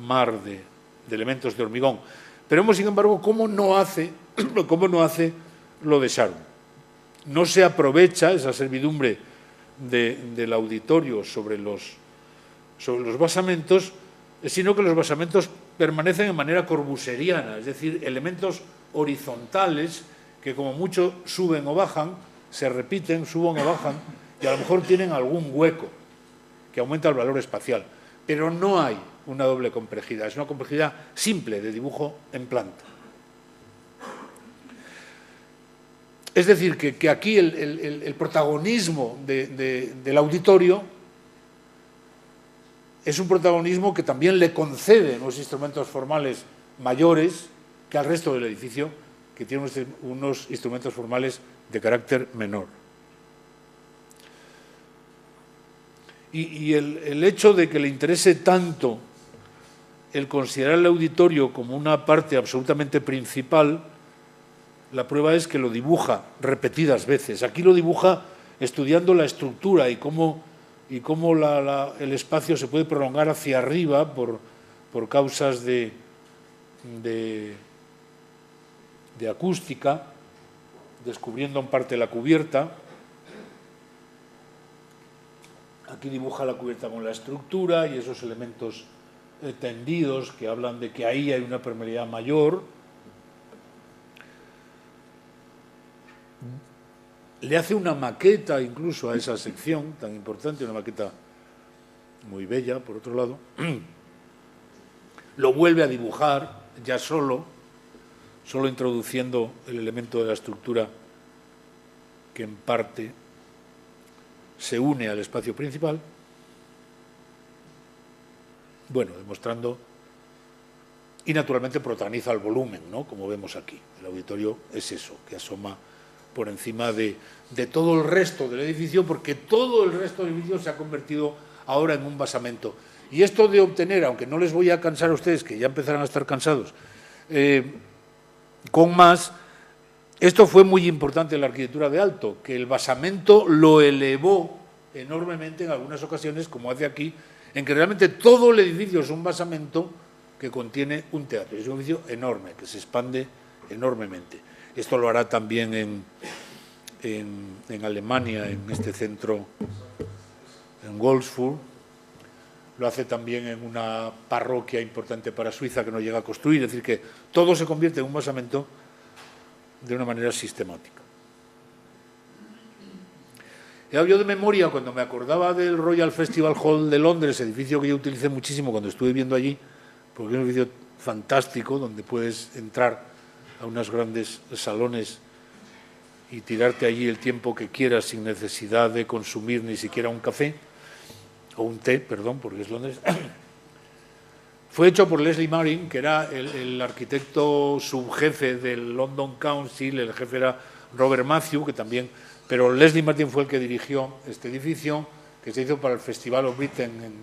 mar de elementos de hormigón. Pero vemos, sin embargo, cómo no hace lo de Sharon. No se aprovecha esa servidumbre del auditorio sobre los basamentos, sino que los basamentos permanecen de manera corbuseriana, es decir, elementos horizontales que como mucho suben o bajan, se repiten, suben o bajan, y a lo mejor tienen algún hueco que aumenta el valor espacial. Pero no hay una doble complejidad, es una complejidad simple de dibujo en planta. Es decir, que aquí el protagonismo del auditorio es un protagonismo que también le concede unos instrumentos formales mayores que al resto del edificio, que tiene unos instrumentos formales de carácter menor. Y el hecho de que le interese tanto el considerar el auditorio como una parte absolutamente principal, la prueba es que lo dibuja repetidas veces. Aquí lo dibuja estudiando la estructura y cómo el espacio se puede prolongar hacia arriba por causas de acústica, descubriendo en parte la cubierta. Aquí dibuja la cubierta con la estructura y esos elementos tendidos que hablan de que ahí hay una permeabilidad mayor. Le hace una maqueta incluso a esa sección tan importante, una maqueta muy bella, por otro lado. Lo vuelve a dibujar ya solo introduciendo el elemento de la estructura que en parte se une al espacio principal. Bueno, demostrando, y naturalmente protagoniza el volumen, ¿no? Como vemos aquí. El auditorio es eso, que asoma por encima de todo el resto del edificio, porque todo el resto del edificio se ha convertido ahora en un basamento. Y esto de obtener, aunque no les voy a cansar a ustedes, que ya empezarán a estar cansados, con más, esto fue muy importante en la arquitectura de Aalto, que el basamento lo elevó enormemente en algunas ocasiones, como hace aquí, en que realmente todo el edificio es un basamento que contiene un teatro. Es un edificio enorme, que se expande enormemente. Esto lo hará también en Alemania, en este centro, en Wolfsburg. Lo hace también en una parroquia importante para Suiza que no llega a construir. Es decir, que todo se convierte en un basamento de una manera sistemática. Yo de memoria, cuando me acordaba del Royal Festival Hall de Londres, edificio que yo utilicé muchísimo cuando estuve viviendo allí, porque es un edificio fantástico, donde puedes entrar a unos grandes salones y tirarte allí el tiempo que quieras sin necesidad de consumir ni siquiera un café, o un té, perdón, porque es Londres. Fue hecho por Leslie Martin, que era el arquitecto subjefe del London Council, el jefe era Robert Matthew, que también, pero Leslie Martin fue el que dirigió este edificio, que se hizo para el Festival of Britain en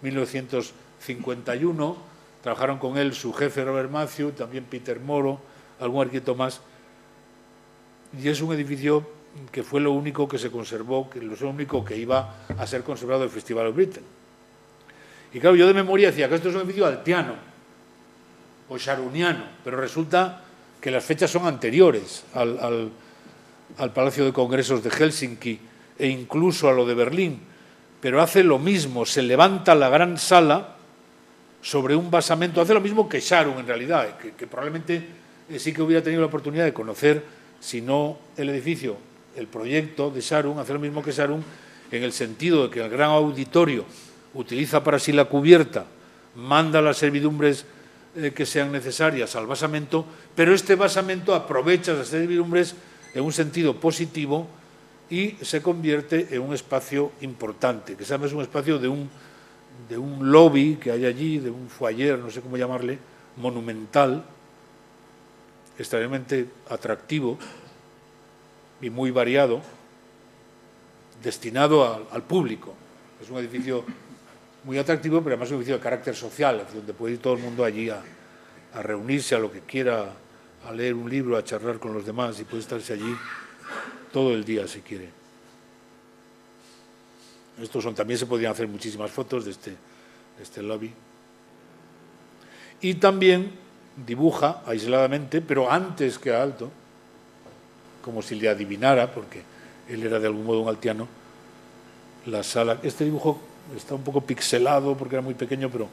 1951. Trabajaron con él su jefe Robert Matthew, también Peter Moro, algún arquitecto más. Y es un edificio que fue lo único que se conservó, que lo único que iba a ser conservado del Festival of Britain. Y claro, yo de memoria decía que esto es un edificio altiano o sharuniano, pero resulta que las fechas son anteriores al Palacio de Congresos de Helsinki e incluso a lo de Berlín, pero hace lo mismo, se levanta la gran sala sobre un basamento, hace lo mismo que Sharon en realidad, que probablemente sí que hubiera tenido la oportunidad de conocer, si no el edificio, el proyecto de Sharon, hace lo mismo que Sharon en el sentido de que el gran auditorio utiliza para sí la cubierta, manda las servidumbres que sean necesarias al basamento, pero este basamento aprovecha las servidumbres en un sentido positivo y se convierte en un espacio importante, que es un espacio de un lobby que hay allí, de un foyer, no sé cómo llamarle, monumental, extremadamente atractivo y muy variado, destinado al público. Es un edificio muy atractivo, pero además es un edificio de carácter social, donde puede ir todo el mundo allí a reunirse a lo que quiera, a leer un libro, a charlar con los demás, y puede estarse allí todo el día si quiere. También se podrían hacer muchísimas fotos de este lobby. Y también dibuja aisladamente, pero antes que a Aalto, como si le adivinara, porque él era de algún modo un altiano, la sala. Este dibujo está un poco pixelado porque era muy pequeño, pero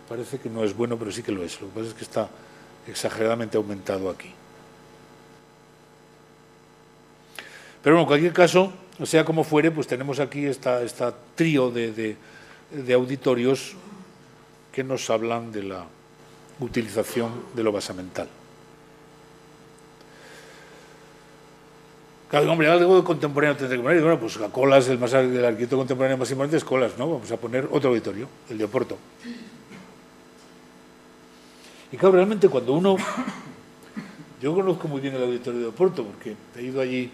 parece que no es bueno, pero sí que lo es. Lo que pasa es que está exageradamente aumentado aquí. Pero bueno, en cualquier caso, sea como fuere, pues tenemos aquí esta trío de auditorios que nos hablan de la utilización de lo basamental. Claro, hombre, algo de contemporáneo tendré que poner. Bueno, pues Colas, el arquitecto contemporáneo más importante es Colas, ¿no? Vamos a poner otro auditorio, el de Oporto. Y claro, realmente cuando uno... Yo conozco muy bien el auditorio de Oporto porque he ido allí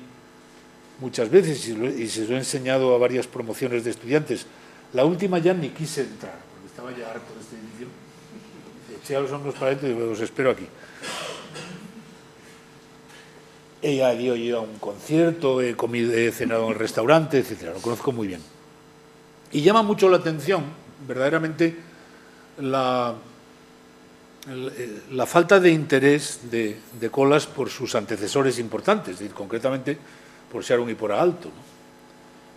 muchas veces y se lo he enseñado a varias promociones de estudiantes. La última ya ni quise entrar, porque estaba ya harto de este edificio. Eché a los hombros para adentro y digo, os espero aquí. He ido a un concierto, he cenado en el restaurante, etcétera. Lo conozco muy bien. Y llama mucho la atención, verdaderamente, la falta de interés de Colas por sus antecesores importantes, es decir, concretamente por Sharon y por Aalto, ¿no?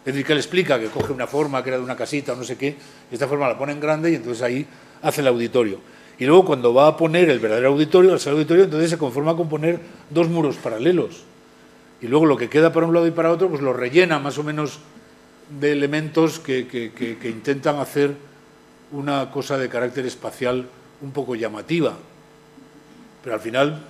Es decir, que él explica que coge una forma que era de una casita o no sé qué, y esta forma la pone en grande y entonces ahí hace el auditorio. Y luego cuando va a poner el verdadero auditorio, el auditorio, entonces se conforma con poner dos muros paralelos. Y luego lo que queda para un lado y para otro, pues lo rellena más o menos de elementos que intentan hacer una cosa de carácter espacial un poco llamativa. Pero al final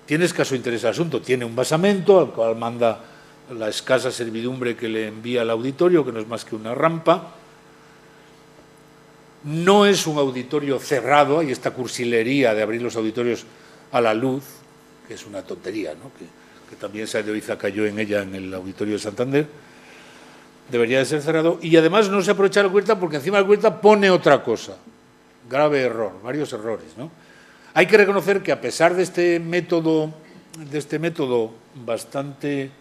tiene escaso interés el asunto. Tiene un basamento al cual manda la escasa servidumbre que le envía el auditorio, que no es más que una rampa. No es un auditorio cerrado, hay esta cursilería de abrir los auditorios a la luz, que es una tontería, ¿no? que también Sáenz de Oiza cayó en ella en el auditorio de Santander. Debería de ser cerrado y además no se aprovecha la cubierta porque encima de la cubierta pone otra cosa. Grave error, varios errores, ¿no? Hay que reconocer que a pesar de este método bastante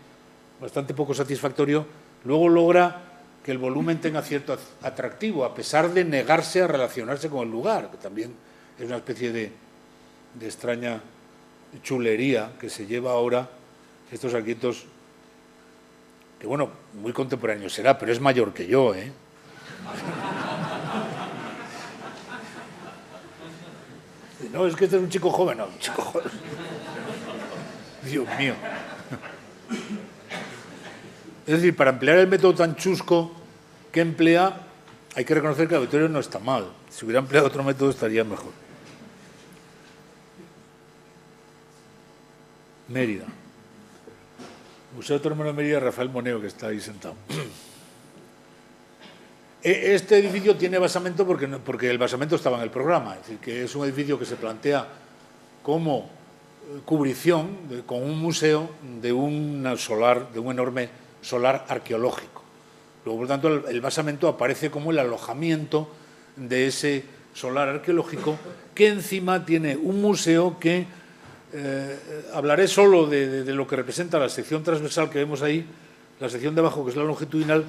poco satisfactorio, luego logra que el volumen tenga cierto atractivo, a pesar de negarse a relacionarse con el lugar, que también es una especie de extraña chulería que se lleva ahora estos arquitectos, que bueno, muy contemporáneo será, pero es mayor que yo, ¿eh? No, es que este es un chico joven, no, un chico joven. Dios mío. Es decir, para emplear el método tan chusco que emplea, hay que reconocer que el auditorio no está mal. Si hubiera empleado otro método estaría mejor. Mérida. Museo Autónomo de Mérida, Rafael Moneo, que está ahí sentado. Este edificio tiene basamento porque el basamento estaba en el programa, es decir, que es un edificio que se plantea como cubrición con un museo de un enorme solar arqueológico. Luego, por tanto, el basamento aparece como el alojamiento de ese solar arqueológico, que encima tiene un museo que, hablaré solo de lo que representa la sección transversal que vemos ahí, la sección de abajo, que es la longitudinal.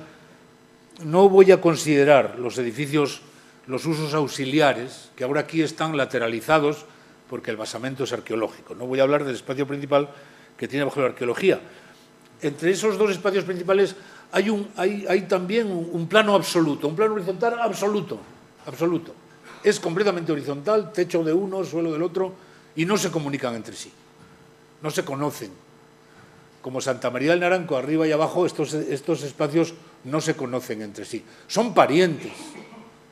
No voy a considerar los edificios, los usos auxiliares, que ahora aquí están lateralizados porque el basamento es arqueológico. No voy a hablar del espacio principal que tiene bajo la arqueología. Entre esos dos espacios principales hay también un plano absoluto, un plano horizontal absoluto. Es completamente horizontal, techo de uno, suelo del otro, y no se comunican entre sí, no se conocen. Como Santa María del Naranco, arriba y abajo, estos espacios no se conocen entre sí. Son parientes,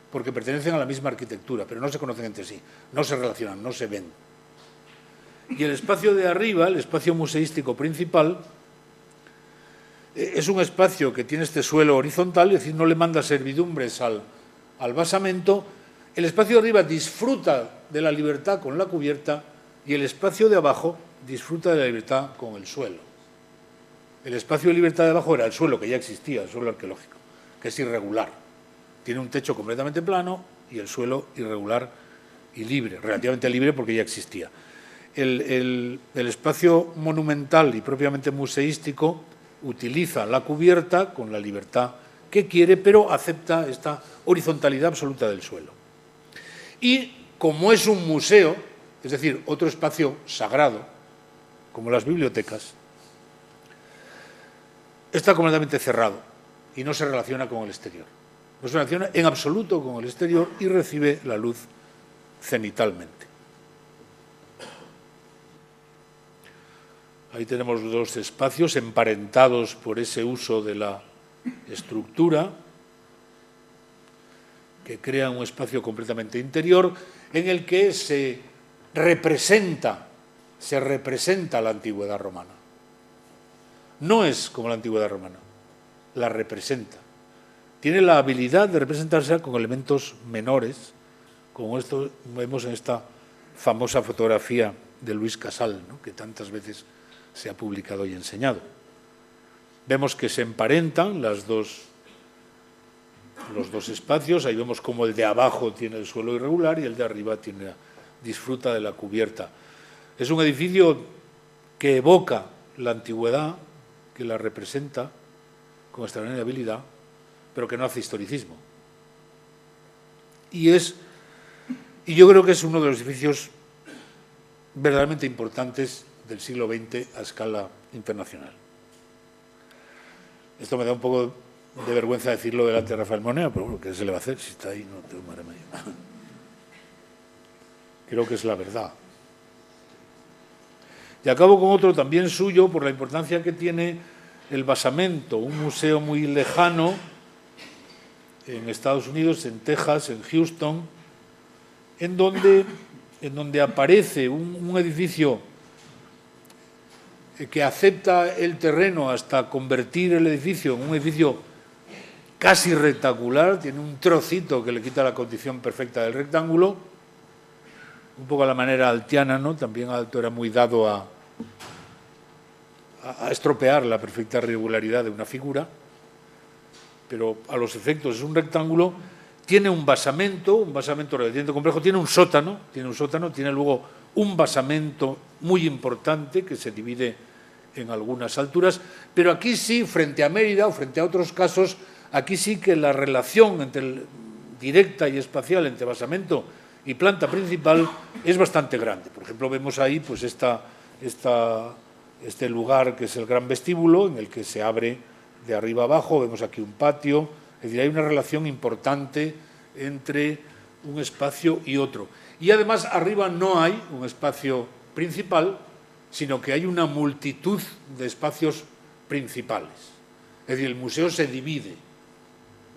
porque pertenecen a la misma arquitectura, pero no se conocen entre sí, no se relacionan, no se ven. Y el espacio de arriba, el espacio museístico principal, es un espacio que tiene este suelo horizontal, es decir, no le manda servidumbres al basamento. El espacio de arriba disfruta de la libertad con la cubierta y el espacio de abajo disfruta de la libertad con el suelo. El espacio de libertad de abajo era el suelo, que ya existía, el suelo arqueológico, que es irregular. Tiene un techo completamente plano y el suelo irregular y libre, relativamente libre porque ya existía. El espacio monumental y propiamente museístico utiliza la cubierta con la libertad que quiere, pero acepta esta horizontalidad absoluta del suelo. Y como es un museo, es decir, otro espacio sagrado, como las bibliotecas, está completamente cerrado y no se relaciona con el exterior. No se relaciona en absoluto con el exterior y recibe la luz cenitalmente. Ahí tenemos dos espacios emparentados por ese uso de la estructura, que crea un espacio completamente interior en el que se representa la antigüedad romana. No es como la antigüedad romana, la representa. Tiene la habilidad de representarse con elementos menores, como esto vemos en esta famosa fotografía de Luis Casal, ¿no?, que tantas veces se ha publicado y enseñado. Vemos que se emparentan los dos espacios. Ahí vemos cómo el de abajo tiene el suelo irregular y el de arriba disfruta de la cubierta. Es un edificio que evoca la antigüedad, que la representa con extraordinaria habilidad, pero que no hace historicismo. Y yo creo que es uno de los edificios verdaderamente importantes del siglo XX a escala internacional. Esto me da un poco de vergüenza decirlo delante de Rafael Monea, pero bueno, ¿qué se le va a hacer? Si está ahí, no tengo más remedio. Creo que es la verdad. Y acabo con otro también suyo, por la importancia que tiene el basamento, un museo muy lejano en Estados Unidos, en Texas, en Houston, en donde aparece un edificio que acepta el terreno hasta convertir el edificio en un edificio casi rectangular, tiene un trocito que le quita la condición perfecta del rectángulo, un poco a la manera altiana, ¿no? También Aalto era muy dado a estropear la perfecta regularidad de una figura, pero a los efectos es un rectángulo, tiene un basamento relativamente complejo, tiene un sótano, tiene luego un basamento muy importante que se divide en algunas alturas, pero aquí sí, frente a Mérida o frente a otros casos, aquí sí que la relación directa y espacial entre basamento y planta principal es bastante grande. Por ejemplo, vemos ahí pues este lugar que es el gran vestíbulo, en el que se abre de arriba abajo, vemos aquí un patio, es decir, hay una relación importante entre un espacio y otro. Y además arriba no hay un espacio principal, sino que hay una multitud de espacios principales. Es decir, el museo se divide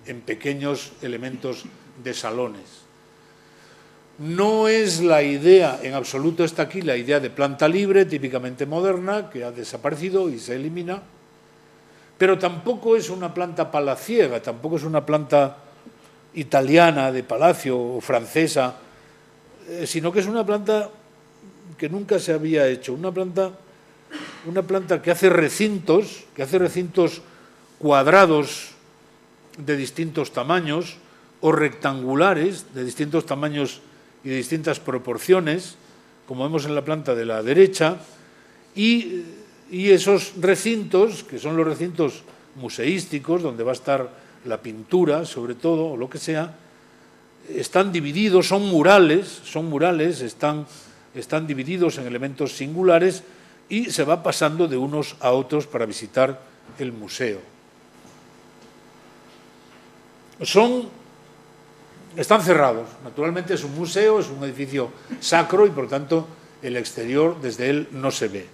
en pequeños elementos de salones. No es la idea, en absoluto está aquí la idea de planta libre, típicamente moderna, que ha desaparecido y se elimina, pero tampoco es una planta palaciega, tampoco es una planta italiana de palacio o francesa, sino que es una planta que nunca se había hecho, una planta que hace recintos cuadrados de distintos tamaños o rectangulares de distintos tamaños y de distintas proporciones, como vemos en la planta de la derecha, y esos recintos, que son los recintos museísticos, donde va a estar la pintura, sobre todo, o lo que sea, están divididos, son murales, están divididos en elementos singulares y se va pasando de unos a otros para visitar el museo. Están cerrados, naturalmente es un museo, es un edificio sacro y por tanto el exterior desde él no se ve.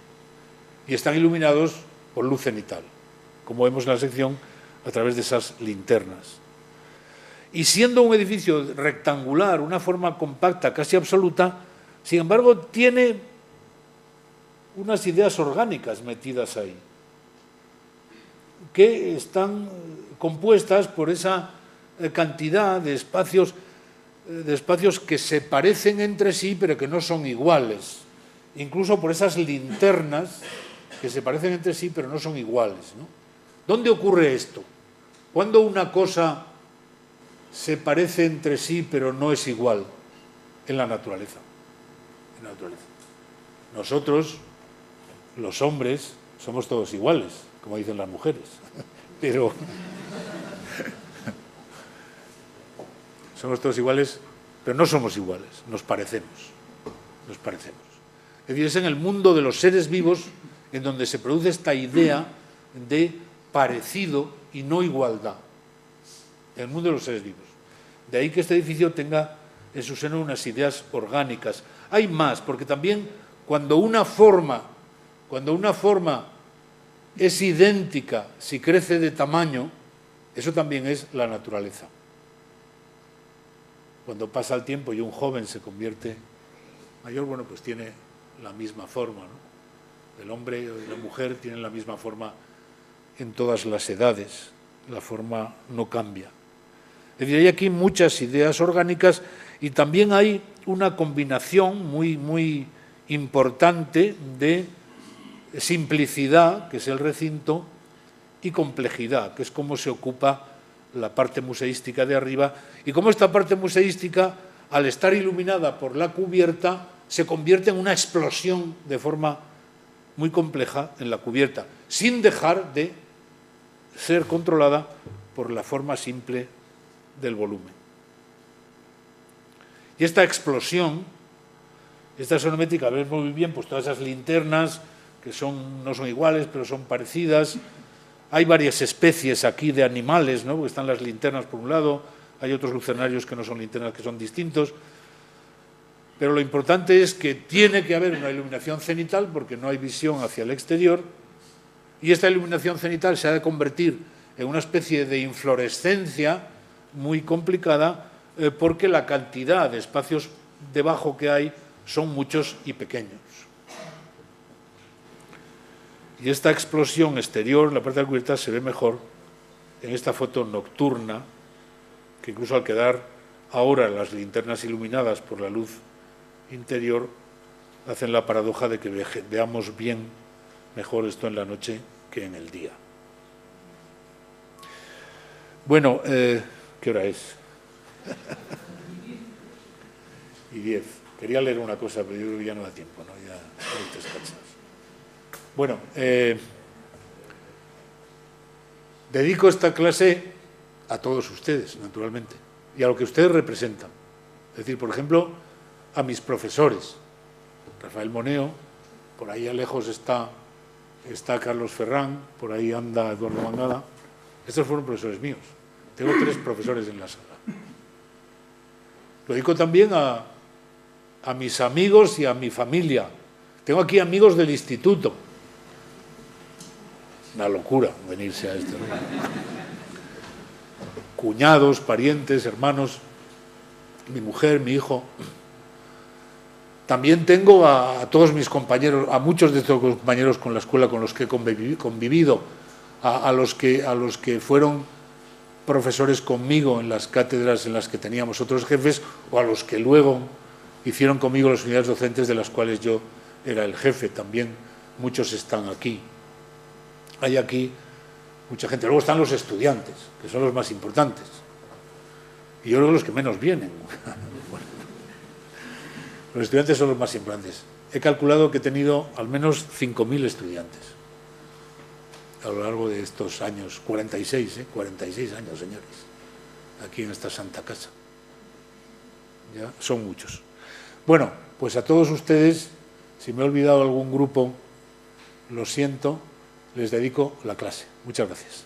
Y están iluminados por luz cenital, como vemos en la sección, a través de esas linternas. Y siendo un edificio rectangular, una forma compacta, casi absoluta, sin embargo, tiene unas ideas orgánicas metidas ahí, que están compuestas por esa cantidad de espacios que se parecen entre sí, pero que no son iguales. Incluso por esas linternas que se parecen entre sí, pero no son iguales, ¿no? ¿Dónde ocurre esto? ¿Cuándo una cosa se parece entre sí, pero no es igual? En la naturaleza. En la naturaleza. Nosotros, los hombres, somos todos iguales, como dicen las mujeres, pero somos todos iguales, pero no somos iguales, nos parecemos. Es decir, es en el mundo de los seres vivos en donde se produce esta idea de parecido y no igualdad. En el mundo de los seres vivos. De ahí que este edificio tenga en su seno unas ideas orgánicas. Hay más, porque también cuando una forma es idéntica, si crece de tamaño, eso también es la naturaleza. Cuando pasa el tiempo y un joven se convierte mayor, bueno, pues tiene la misma forma, ¿no? El hombre y la mujer tienen la misma forma en todas las edades, la forma no cambia. Es decir, hay aquí muchas ideas orgánicas y también hay una combinación muy importante de simplicidad, que es el recinto, y complejidad, que es cómo se ocupa la parte museística de arriba, y cómo esta parte museística, al estar iluminada por la cubierta, se convierte en una explosión de forma muy compleja en la cubierta, sin dejar de ser controlada por la forma simple del volumen. Y esta explosión, esta sonométrica, vemos muy bien pues todas esas linternas que no son iguales, pero son parecidas. Hay varias especies aquí de animales, ¿no? Porque están las linternas por un lado, hay otros lucernarios que no son linternas, que son distintos. Pero lo importante es que tiene que haber una iluminación cenital porque no hay visión hacia el exterior y esta iluminación cenital se ha de convertir en una especie de inflorescencia muy complicada porque la cantidad de espacios debajo que hay son muchos y pequeños. Y esta explosión exterior, en la parte de la cubierta, se ve mejor en esta foto nocturna, que incluso al quedar ahora las linternas iluminadas por la luz interior, hacen la paradoja de que veamos bien mejor esto en la noche que en el día. Bueno, ¿qué hora es? Y 10. Quería leer una cosa, pero yo creo que ya no da tiempo, ¿no? Ya te descansas. Bueno, dedico esta clase a todos ustedes, naturalmente, y a lo que ustedes representan. Es decir, por ejemplo, a mis profesores. Rafael Moneo, por ahí a lejos está Carlos Ferrán, por ahí anda Eduardo Mangada. Estos fueron profesores míos. Tengo 3 profesores en la sala. Lo dedico también a mis amigos y a mi familia. Tengo aquí amigos del instituto. Una locura venirse a esto, ¿no? Cuñados, parientes, hermanos, mi mujer, mi hijo. También tengo a todos mis compañeros, a muchos de estos compañeros con la escuela con los que he convivido, a los que fueron profesores conmigo en las cátedras en las que teníamos otros jefes, o a los que luego hicieron conmigo las unidades docentes de las cuales yo era el jefe. También muchos están aquí. Hay aquí mucha gente. Luego están los estudiantes, que son los más importantes. Y yo creo que los que menos vienen. Bueno, los estudiantes son los más importantes. He calculado que he tenido al menos 5.000 estudiantes a lo largo de estos años, 46 años, señores, aquí en esta santa casa. Ya son muchos. Bueno, pues a todos ustedes, si me he olvidado algún grupo, lo siento, les dedico la clase. Muchas gracias.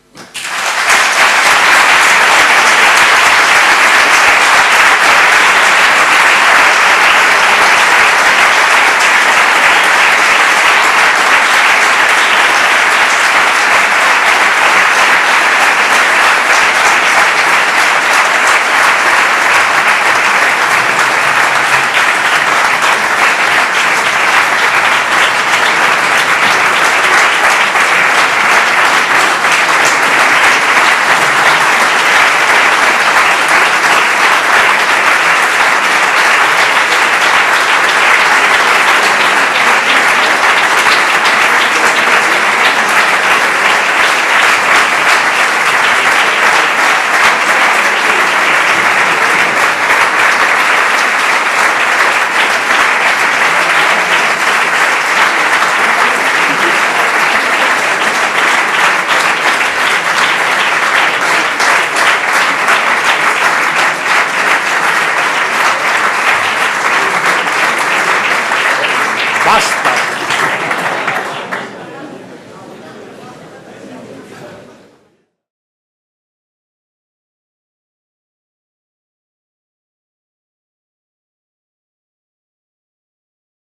Basta.